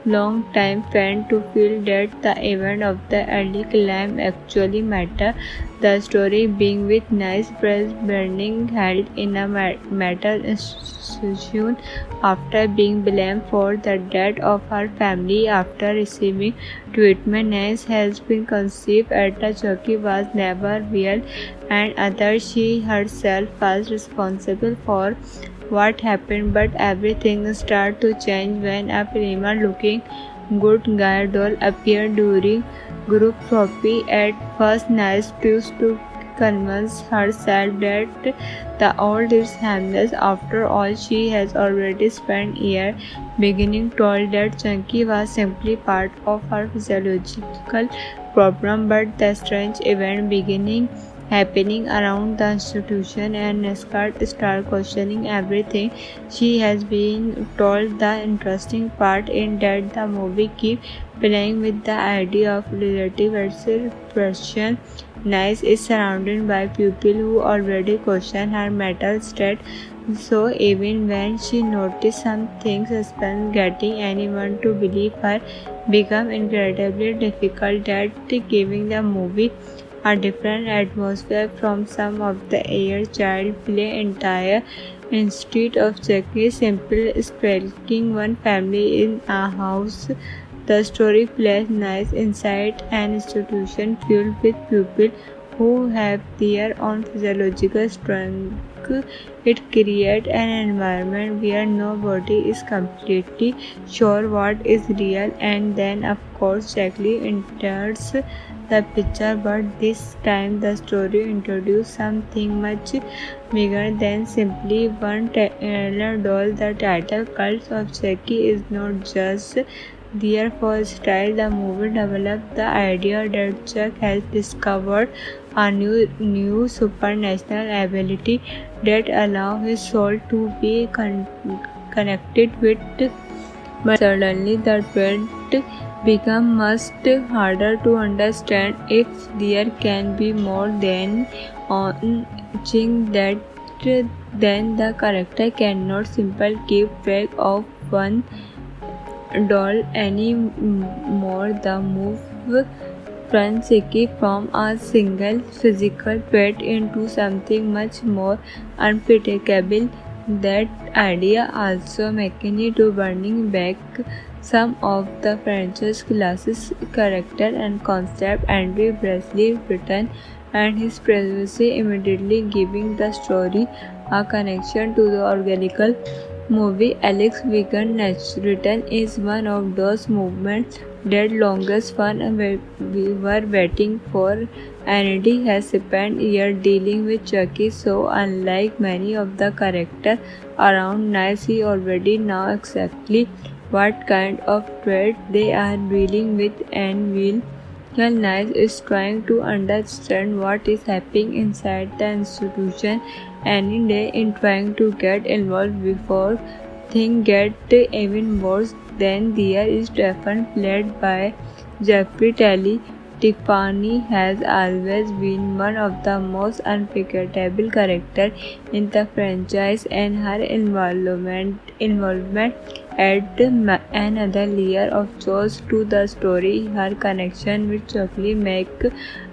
long time fan to feel that the event of the early climb actually matter. The story being with nice press burning held in a metal institution after being blamed for the death of her family after receiving treatment. Nice has been conceived at the Chucky was never real, and others she herself was responsible for what happened, but everything started to change when a prima looking good guy doll appeared during group therapy. At first, Nice tries to convince herself that the old is harmless. After all, she has already spent years beginning told that Chunky was simply part of her physiological problem, but the strange event beginning happening around the institution and Nescott start questioning everything she has been told. The interesting part in that the movie keep playing with the idea of relative expression. Nice is surrounded by people who already question her mental state, so even when she noticed some things, suspense getting anyone to believe her become incredibly difficult. That giving the movie a different atmosphere from some of the air child play entire instead of Chucky simply skulking one family in a house. The story plays nice inside an institution filled with people who have their own physiological strength. It creates an environment where nobody is completely sure what is real, and then of course Chucky enters the picture, but this time the story introduces something much bigger than simply one trailer doll. The title Cult of Chucky is not just there for style. The movie developed the idea that Chuck has discovered a new supernatural ability that allows his soul to be connected with, but suddenly the threat become much harder to understand. If there can be more than one thing, that then the character cannot simply keep track of one doll anymore. The move Francisci from a single physical threat into something much more unpredictable. That idea also McKinney to bringing back some of the franchise classes character and concept. Andrew Presley written and his presence immediately giving the story a connection to the organical movie. Alex Wiggins' return is one of those movements that longest fun we were waiting for. Andy has spent years dealing with Chucky, so unlike many of the characters around Nice, he already knows exactly what kind of threat they are dealing with, and will Nice is trying to understand what is happening inside the institution any day in trying to get involved before things get even worse. Then there is Stephen, played by Jeffrey Telly. Tiffany has always been one of the most unforgettable characters in the franchise, and her involvement add another layer of choice to the story. Her connection with Chucky make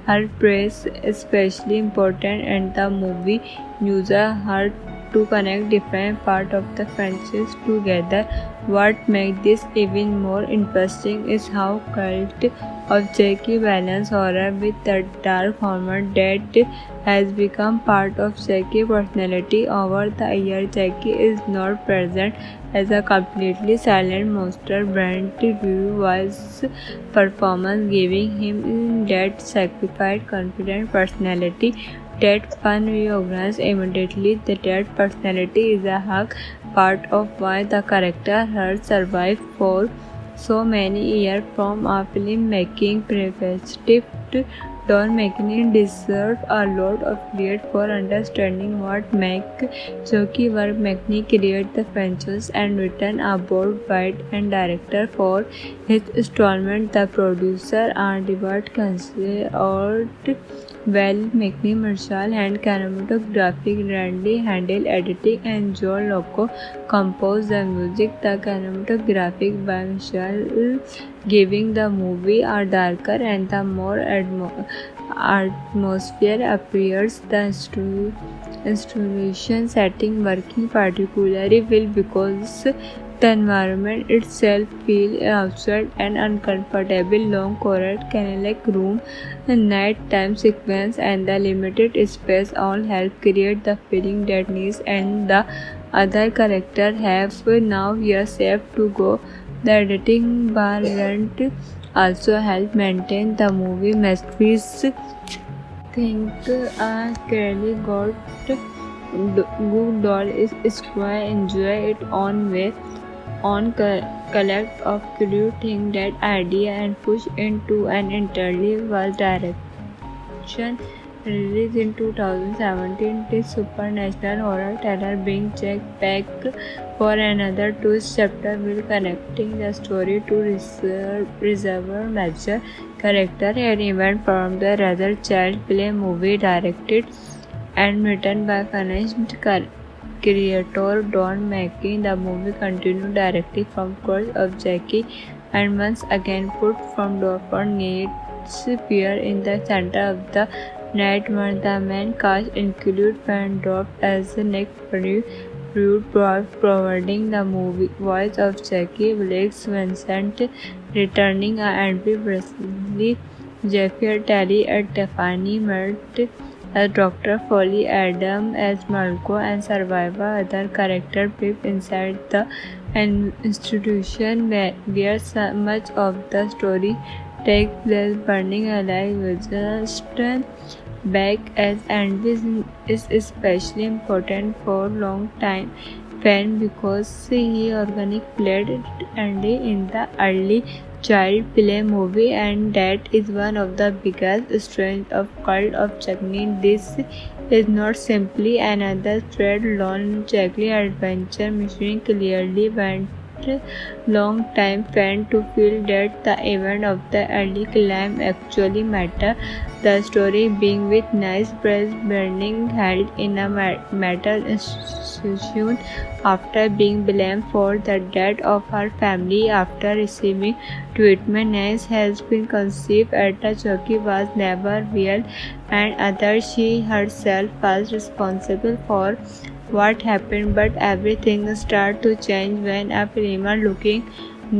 her praise especially important, and the movie uses her to connect different parts of the franchise together. What makes this even more interesting is how Cult of Jackie balance horror with the dark humor that has become part of Jackie's personality. Over the years, Jackie is not present as a completely silent monster. Brent Drew was performance, giving him that sacrificed, confident personality. That fun reorganized immediately. That personality is a hug part of why the character has survived for so many years. From a filmmaking perspective, Don McLean deserves a lot of credit for understanding what makes Chucky work. McLean created the franchise and written a bold writer and director for his installment. The producer are David Consiglio, Val McLean, Marshall and cinematography. Randy handled editing and Joe Loco composed the music. The cinematographic by Marshall, giving the movie a darker and the more atmosphere appears. The installation setting working particularly well because the environment itself feels absurd and uncomfortable. Long corridor, candlelight room, the nighttime sequence, and the limited space all help create the feeling that Ness and the other characters have now years left to go. The editing by Rent also helped maintain the movie mysteries. Think a Kelly got good doll is quite enjoy it on way on collect of clue think that idea and push into an entirely was direction. Released in 2017, this supernatural horror thriller brings Jack back for another twist chapter will connecting the story to reservoir major character and event from the rather child play movie directed and written by finished creator Don McLean. The movie continued directly from Curse of Jackie and once again put from Doffer Nate's appear in the center of the nightmare. The main cast include Van Dorp as Nick Fury, providing the movie voice of Jackie, Blake Vincent returning and Presley, Jeffrey Terry as Tiffany, Mert as Dr. Foley, Adam as Malco, and survivor other characters live inside the institution where so much of the story takes place. Burning alive was just back as Andy is especially important for long time fan because he organic played Andy in the early child play movie and that is one of the biggest strengths of Cult of Chucky. This is not simply another thread-lone Chucky adventure mission. Clearly went long time fan to feel that the event of the early climb actually matter. The story being with nice press burning held in a metal institution after being blamed for the death of her family after receiving treatment. Nice has been conceived at the Chucky was never real and others she herself was responsible for what happened, but everything started to change when a primal looking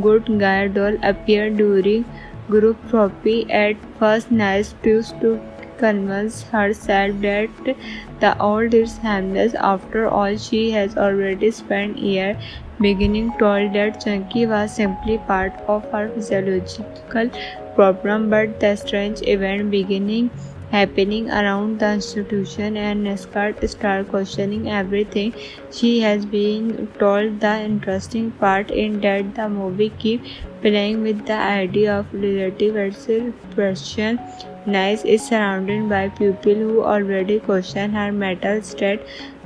good guy doll appeared during group therapy. At first Nice tries to convince herself that the old is harmless. After all, she has already spent years beginning told that Chucky was simply part of her physiological problem, but the strange event beginning happening around the institution and Nescott start questioning everything she has been told. The interesting part in that the movie keep playing with the idea of relative expression. Nice is surrounded by people who already question her mental state,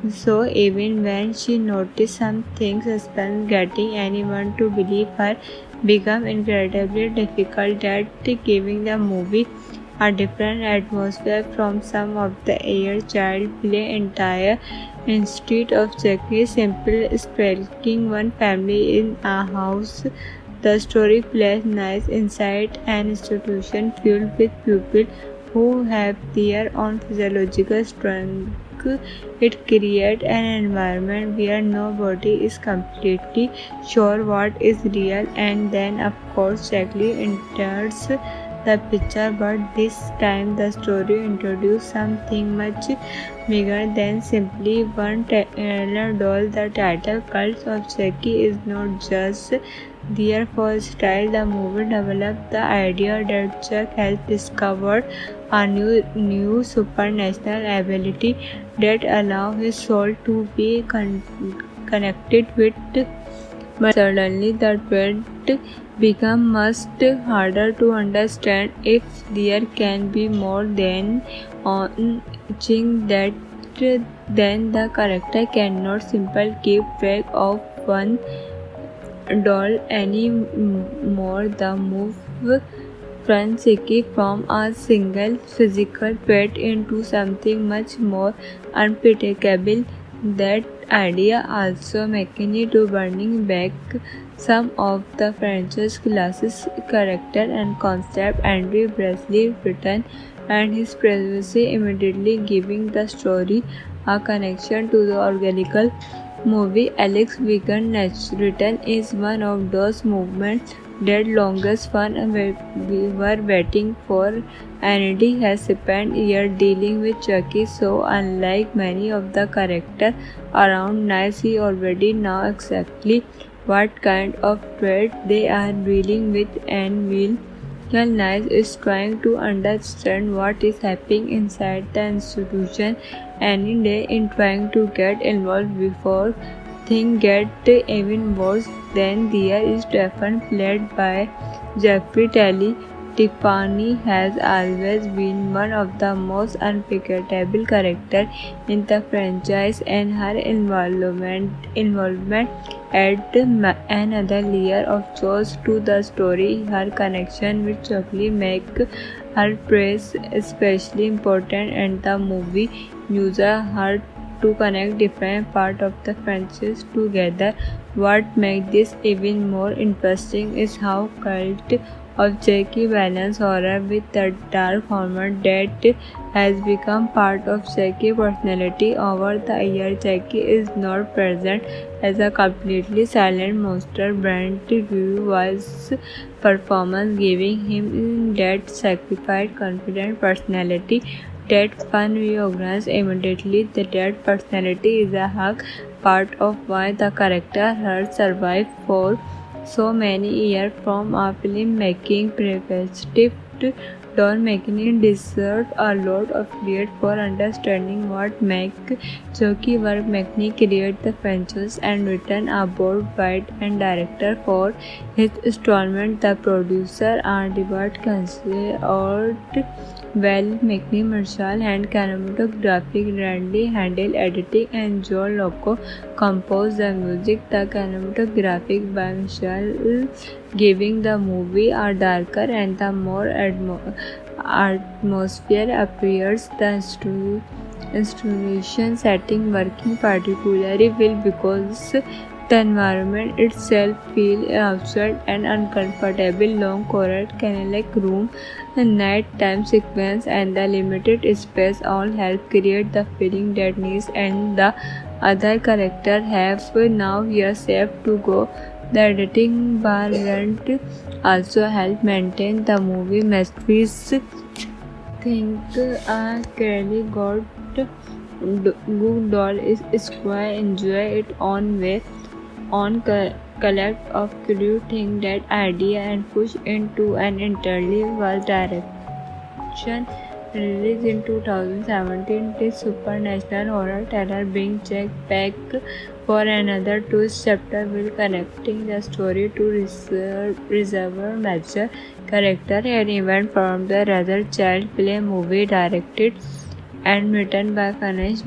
so even when she notices some things, suspense getting anyone to believe her become incredibly difficult. That giving the movie a different atmosphere from some of the air child play entire instead of Chucky simple stalking one family in a house. The story plays nice inside an institution filled with people who have their own physiological strength. it creates an environment where nobody is completely sure what is real, and then of course Jackie enters the picture, but this time the story introduces something much bigger than simply one doll. The title Cult of Jackie is not just there for style. The movie developed the idea that Jack has discovered a new supernatural ability that allows his soul to be connected with. But suddenly the threat becomes much harder to understand. If there can be more than one thing, that then the character cannot simply keep track of one doll anymore. The move Francisci from a single physical threat into something much more unpredictable. That idea also makes me to bringing back some of the franchise classic character and concept Andrew Bresley written and his previously immediately giving the story a connection to the original movie. Alex Wiggin written is one of those movements that longest fun we were waiting for. Andy has spent years dealing with Chucky, so unlike many of the characters around Nice, he already knows exactly what kind of threat they are dealing with, and will Nice is trying to understand what is happening inside the institution any day in trying to get involved before things get even worse. Then there is Stephen, played by Jeffrey Telly. Tiffany has always been one of the most unforgettable characters in the franchise, and her involvement add another layer of chores to the story. Her connection with Chucky make her praise especially important, and the movie uses her to connect different parts of the franchise together. What makes this even more interesting is how Cult of Jackie balance horror with the dark humor that has become part of Jackie's personality over the years. Jackie is not present as a completely silent monster. Brent was performance, giving him that sacrificed, confident personality that fun we organize immediately. That personality is a hug part of why the character has survived for so many years. From a filmmaking perspective, Don McKinney deserves a lot of credit for understanding what makes Chucky work. McKinney created the franchise and written a bold writer and director for his installment. The producer are David Cancel, Well McKinney, Marshall and cinematographic Randy handled editing, and Joe Loco composed the music. The cinematographic by Marshall, giving the movie a darker and the more atmosphere appears. The installation setting working particularly well because the environment itself feels absurd and uncomfortable. Long corridor, candlelight room, nighttime sequence, and the limited space all help create the feeling that Ness and the other characters have now years left to go. The editing variant also helped maintain the movie mysteries. Think a Kelly got good doll is square, enjoy it on way on collect of clue think that idea and push into an entirely was direction. Released in 2017, this supernatural horror thriller brings Jack back for another twist chapter while connecting the story to reservoir major character and event from the rather child play movie directed and written by finished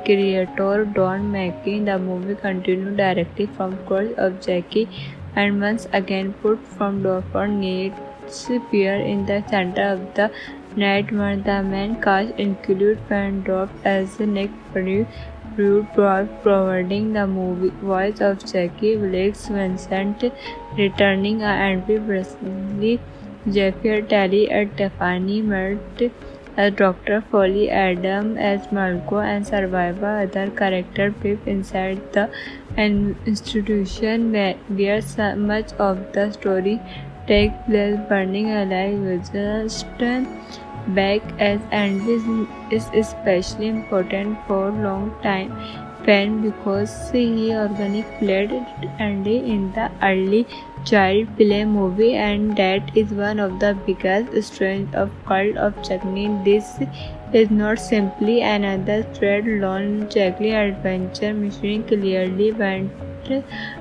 creator Don McKinney. The movie continued directly from Cult of Jackie and once again put from Dorford Nate's appear in the center of the nightmare. The main cast include Fan Dorf as Nick Pruitt, providing the movie voice of Jackie, Blake Vincent returning a Andrew Bresley, Jeffrey Telly, and Tiffany Mert as Dr. Foley, Adam as Malco, and survivor other character Pip inside the institution where so much of the story takes place. Burning Alive just back as Andy is especially important for long time fan because he organically played Andy in the early child play movie, and that is one of the biggest strengths of Cult of Chucky. This is not simply another thread lone Chucky adventure mission. Clearly went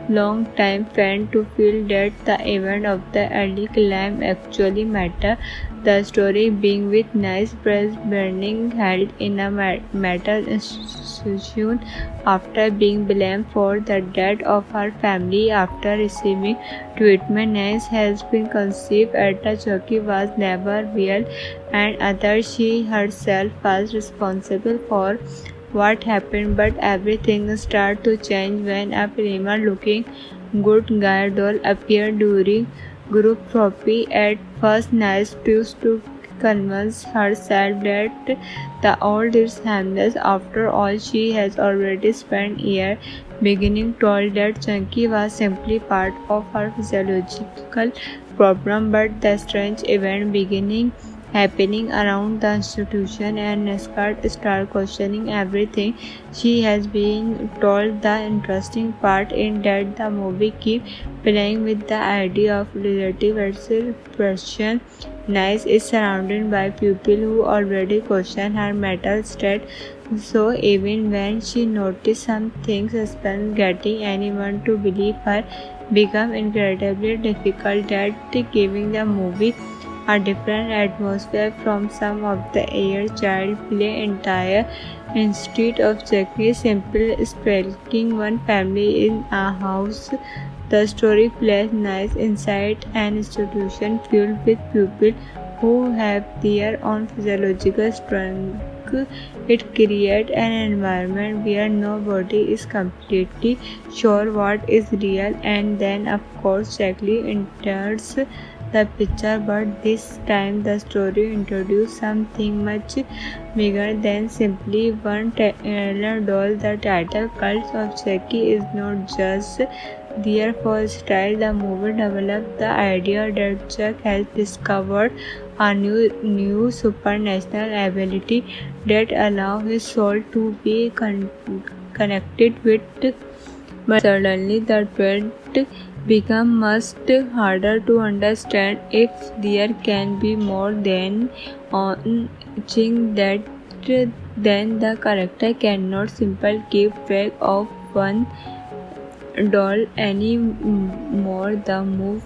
long time fan to feel that the event of the early climb actually matter. The story being with nice press burning held in a metal institution after being blamed for the death of her family after receiving treatment. Nice has been conceived at the Chucky was never real, and others she herself was responsible for what happened, but everything started to change when a prima looking good guy doll appeared during group therapy. At first, Nice used to convince herself that the old is harmless. After all, she has already spent years beginning told that Chunky was simply part of her physiological problem, but the strange event beginning happening around the institution and Nescott start questioning everything she has been told. The interesting part in that the movie keep playing with the idea of relative expression. Nice is surrounded by people who already question her mental state, so even when she notices some things, suspense getting anyone to believe her become incredibly difficult. That giving the movie a different atmosphere from some of the air child play entire instead of Chucky simply sparking one family in a house. The story plays nice inside an institution filled with people who have their own physiological strength. It creates an environment where nobody is completely sure what is real, and then of course Chucky enters the picture, but this time the story introduced something much bigger than simply one trailer doll. The title Cult of Chucky is not just there for style. The movie developed the idea that Chuck has discovered a new supernatural ability that allows his soul to be connected with. But suddenly the threat become much harder to understand. If there can be more than one thing, that then the character cannot simply keep track of one doll anymore. The move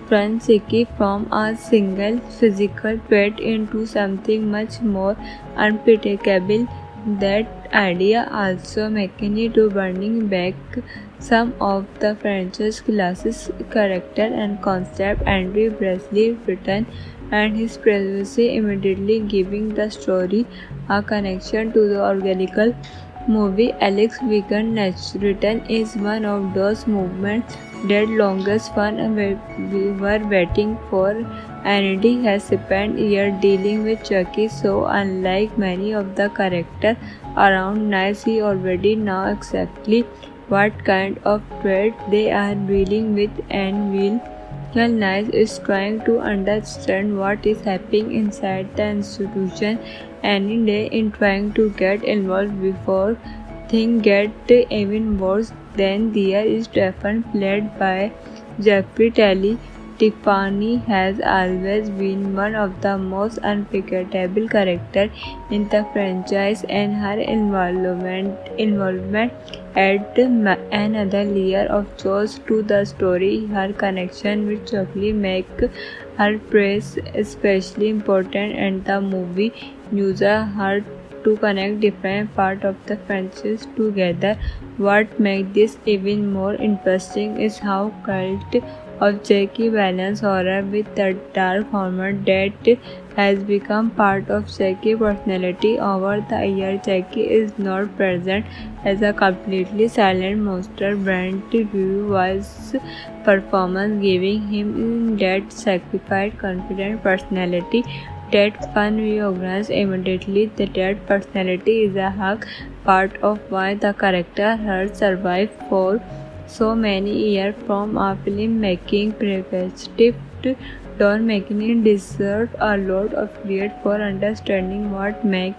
Francisci from a single physical threat into something much more unpredictable. That idea also McKinney to bringing back some of the franchise classic character and concept. Andrew Bresley written and his presence immediately giving the story a connection to the organical movie. Alex Wiggins' written is one of those movements that longest fun we were waiting for. Andy has spent years dealing with Chucky, so unlike many of the characters around Nice, he already knows exactly what kind of threat they are dealing with and will. While Nice is trying to understand what is happening inside the institution any day in trying to get involved before things get even worse. Then there is Stephen, played by Jeffrey Talley. Tiffany has always been one of the most unforgettable characters in the franchise, and her involvement add another layer of chores to the story. Her connection with Chucky make her praise especially important, and the movie uses her to connect different parts of the franchise together. What makes this even more interesting is how Cult of Chucky balance horror with the dark humor that has become part of Chucky's personality over the years. Chucky is not present as a completely silent monster. Brent View was performance, giving him that sacrificed, confident personality that fun reorganizes immediately. That personality is a hug part of why the character has survived for so many years from a filmmaking perspective. Don McLean deserves a lot of credit for understanding what makes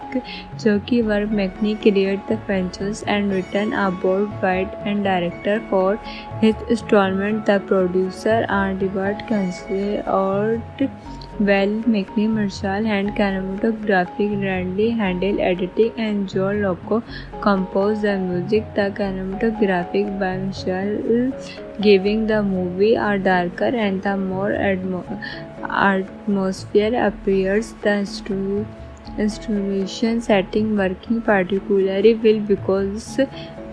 Chucky work. McLean created the franchise and written a bold writer and director for his installment. The producer are David Cancel well, McLean Marshall and cinematography, Randy handled editing, and Joe Loco composed the music. The cinematographic by Marshall, giving the movie a darker and the more atmosphere appears. The installation setting working particularly well because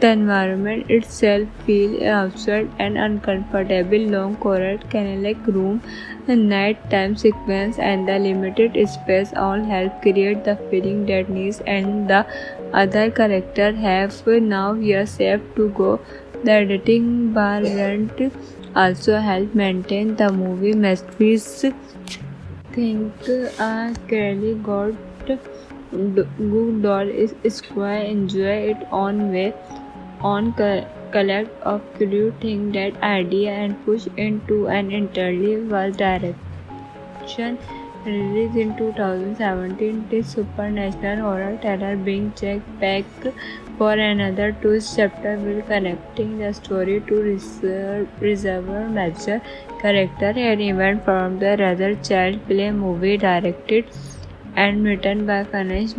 the environment itself feels absurd and uncomfortable. Long corridor, candlelight room, the nighttime sequence, and the limited space all help create the feeling that Ness and the other characters have now years left to go. The editing variant also help maintain the movie mysteries. Think a Kelly got good doll is quite enjoy it on way on collect of clue think that idea and push into an entirely was direction. Released in 2017, this supernatural horror thriller being checked back for another twist chapter will connecting the story to reserve major character and event from the rather child play movie directed and written by finished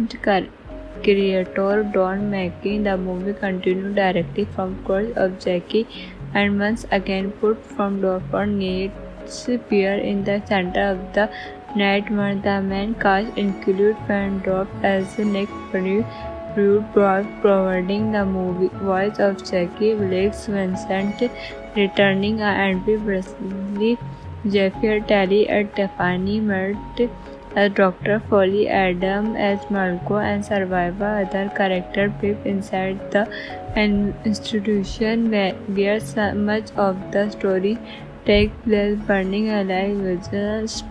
creator Don McLean. The movie continued directly from Curse of Jackie and once again put from Dorford Yates appear in the center of the nightmare. The main cast include Fandorf as Nick Pruitt, providing the movie voice of Jackie, Blake Vincent returning and Presley, Jeffrey Terry as Tiffany, Mert as Dr. Foley, Adam as Marco, and survivor other characters live inside the institution where so much of the story takes place. Burning alive just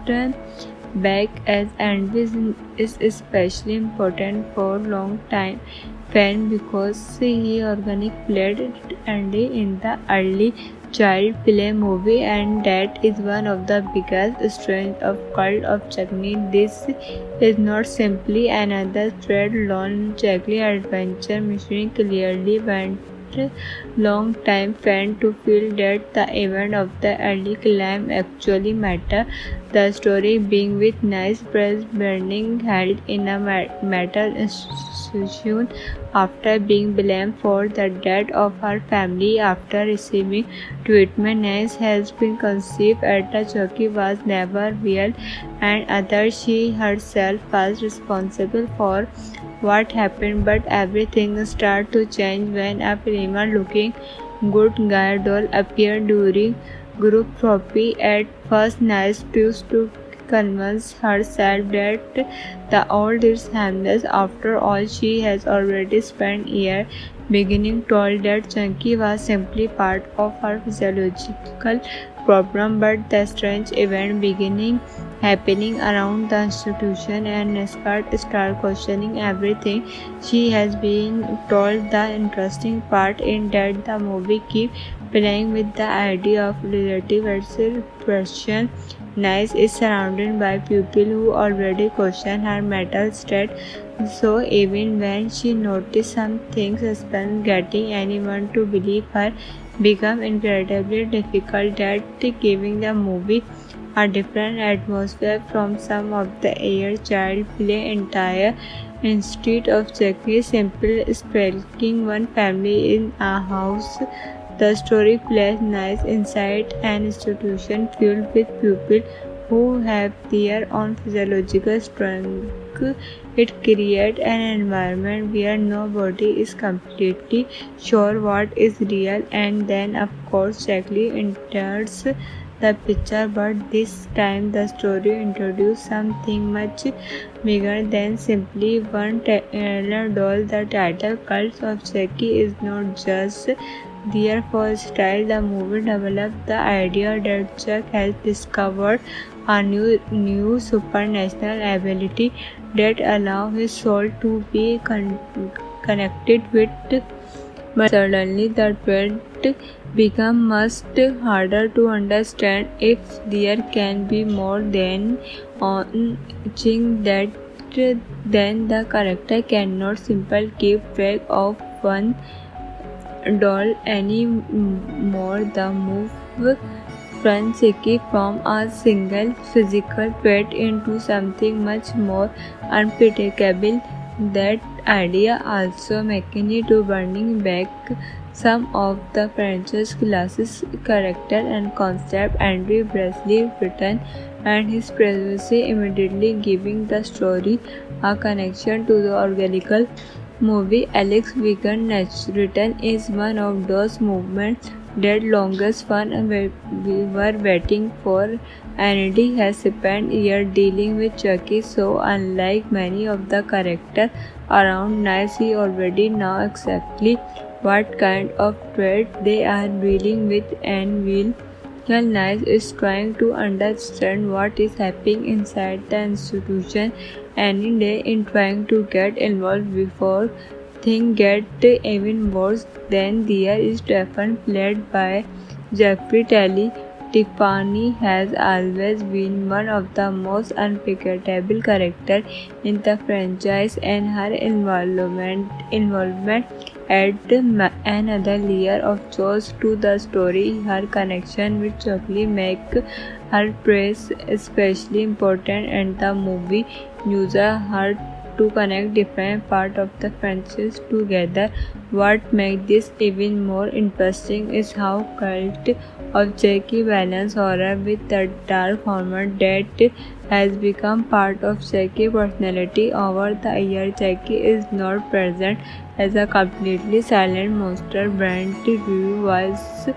back as Andy is especially important for long time fan because he organic played Andy in the early child play movie, and that is one of the biggest strengths of Cult of Chucky. This is not simply another thread-alone Chucky adventure mission. Clearly went long time fan to feel that the event of the early climb actually matter. The story being with nice press burning held in a metal institution after being blamed for the death of her family after receiving treatment. Nice has been conceived at the Chucky was never real and others she herself was responsible for what happened, but everything started to change when a prima looking good guy doll appeared during group therapy. At first, Nice used to convince herself that the old is harmless. After all, she has already spent years beginning told that Chunky was simply part of her physiological problem, but the strange event beginning happening around the institution and Nescott start questioning everything she has been told. The interesting part in that the movie keep playing with the idea of relative expression. Nice is surrounded by people who already question her mental state, so even when she noticed some things, suspense getting anyone to believe her become incredibly difficult. That giving the movie a different atmosphere from some of the air child play entire instead of Chucky simple stalking one family in a house. The story plays nice inside an institution filled with people who have their own physiological strength. It creates an environment where nobody is completely sure what is real, and then of course Chucky enters the picture, but this time the story introduced something much bigger than simply one doll. The title Cult of Chucky is not just their style, the movie developed the idea that Chuck has discovered a new supernatural ability that allows his soul to be connected with. But suddenly the threat becomes much harder to understand if there can be more than one thing that then the character cannot simply keep track of one doll anymore. The move Francisci from a single physical threat into something much more unpredictable. That idea also makes me to bringing back some of the franchise classic character and concept Andrew Bresley written and his presence immediately giving the story a connection to the original movie. Alex Wiggin written is one of those movements that longest fun we were waiting for. Andy has spent years dealing with Chucky, so unlike many of the characters around Nice, he already knows exactly what kind of threat they are dealing with and will. Nice is trying to understand what is happening inside the institution any day in trying to get involved before things get even worse. Then there is Stephen, played by Jeffrey Talley. Tiffany has always been one of the most unforgettable characters in the franchise, and her involvement add another layer of chores to the story. Her connection with Chucky make her praise especially important, and the movie uses her to connect different parts of the franchise together. What makes this even more interesting is how cult of Chucky balance horror with the dark humor that has become part of Chucky's personality over the years. Chucky is not present as a completely silent monster. Brent Reeves'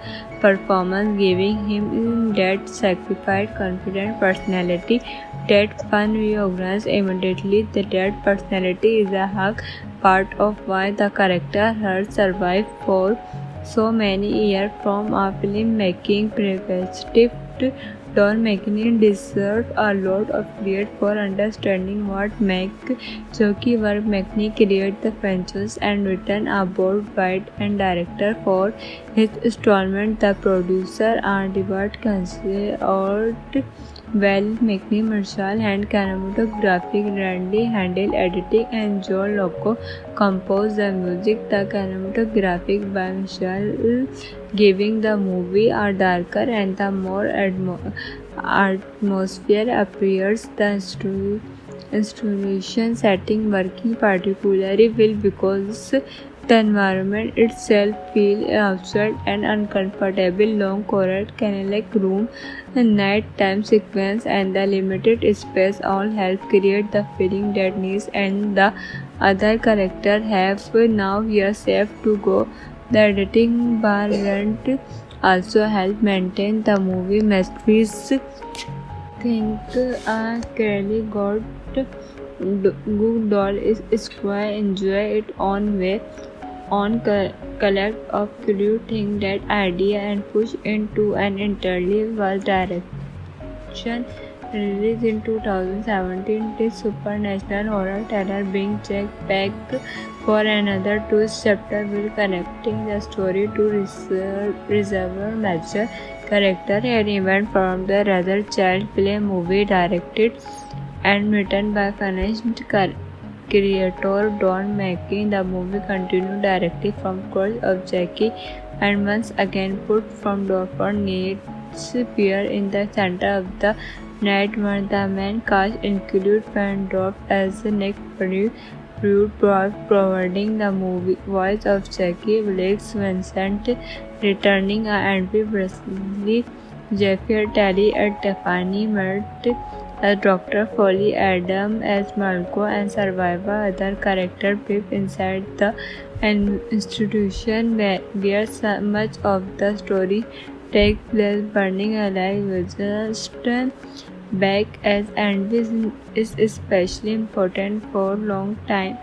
performance giving him that sacrificed, confident personality that fun reorganized immediately. That personality is a hug part of why the character has survived for so many years from a filmmaking perspective. Don McKinney deserves a lot of credit for understanding what makes Chucky work. McKinney created the franchise and written a board writer and director for his installment. The producer are David Cancel well, McKinney, Marshall, and cinematographic Randy handled editing, and Joe Loco composed the music. The cinematographic by Marshall, giving the movie a darker and the more atmosphere appears. The installation setting working particularly well because the environment itself feels absurd and uncomfortable. Long corridor, candlelight room, nighttime sequence, and the limited space all help create the feeling that Ness and the other characters have now here safe to go. The editing variant also help maintain the movie mysteries. Think a Kelly got good doll is square enjoy its own way on collect of clue think that idea and push into an entirely was direction. Released in 2017, this supernatural horror thriller being checked back for another twist chapter will connecting the story to reservoir major character and event from the rather child play movie directed and written by finished creator Don McKee. The movie continued directly from Curse of Chucky and once again put from Dr. Nate's Spear in the center of the nightmare. The main cast include Fan Dorf as Nick Pruitt, providing the movie voice of Chucky, Blake Vincent returning Andrew Bresley, Jeffrey Talley as Tiffany, Mert as Dr. Foley, Adam as Malco, and survivor other characters live inside the institution where so much of the story takes place. Burning Alive was just back as Andrew is especially important for a long time.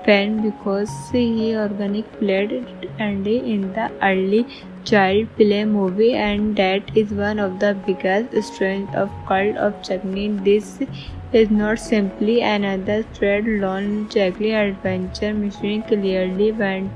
fan because he organic played Andy in the early child play movie, and that is one of the biggest strengths of Cult of Chucky. This is not simply another thread-alone Chucky adventure mission. Clearly went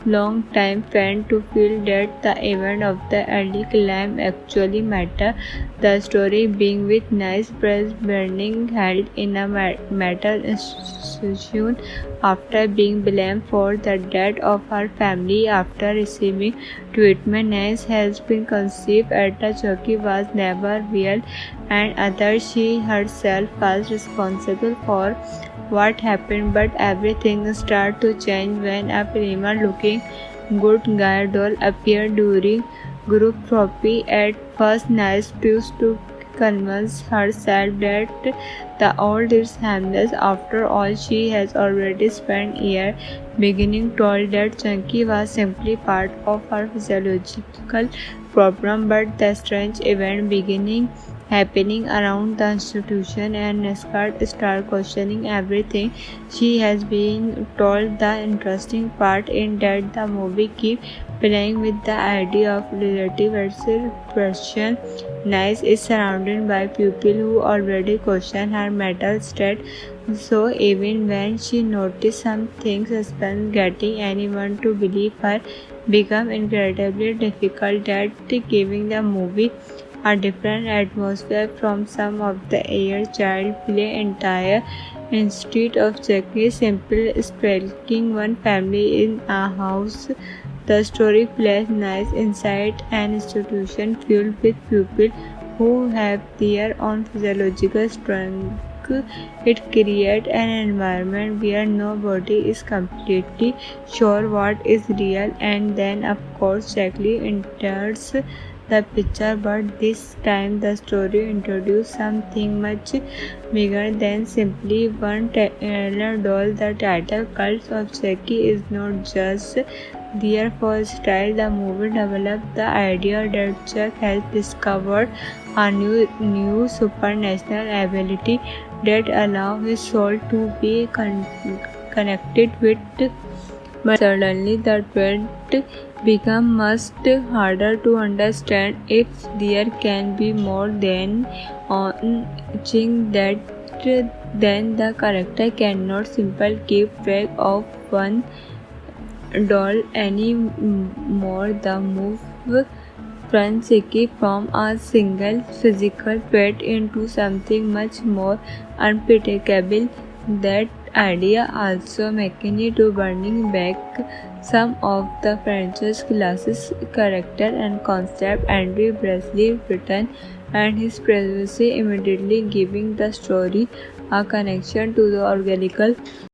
long-time fan to feel that the event of the early climb actually matter. The story being with nice press burning held in a metal institution after being blamed for the death of her family after receiving treatment. Nice has been conceived at the Chucky was never real, and others she herself was responsible for what happened, but everything started to change when a prima looking good guy doll appeared during group therapy. At first, Nice used to convince herself that the old is harmless. After all, she has already spent years beginning told that Chunky was simply part of her physiological problem, but the strange event beginning happening around the institution and Nescott start questioning everything she has been told. The interesting part in that the movie keep playing with the idea of relative question. Nice is surrounded by people who already question her mental state, so even when she notices some things, suspense getting anyone to believe her become incredibly difficult. That giving the movie a different atmosphere from some of the air child play entire instead of Chucky simple stalking one family in a house. The story plays nice inside an institution filled with people who have their own physiological strength. It creates an environment where nobody is completely sure what is real, and then of course Chucky enters the picture, but this time the story introduced something much bigger than simply one trailer doll. The title Cult of Chucky is not just there for style. The movie developed the idea that Chuck has discovered a new supernatural ability that allows his soul to be connected with, but suddenly the threat becomes much harder to understand. If there can be more than one thing, that then the character cannot simply keep track of one doll anymore. The move Francisci from a single physical threat into something much more unpredictable. That idea also McKinney to bringing back some of the franchise classic character and concept. Andrew Breslin written and his presence immediately giving the story a connection to the organical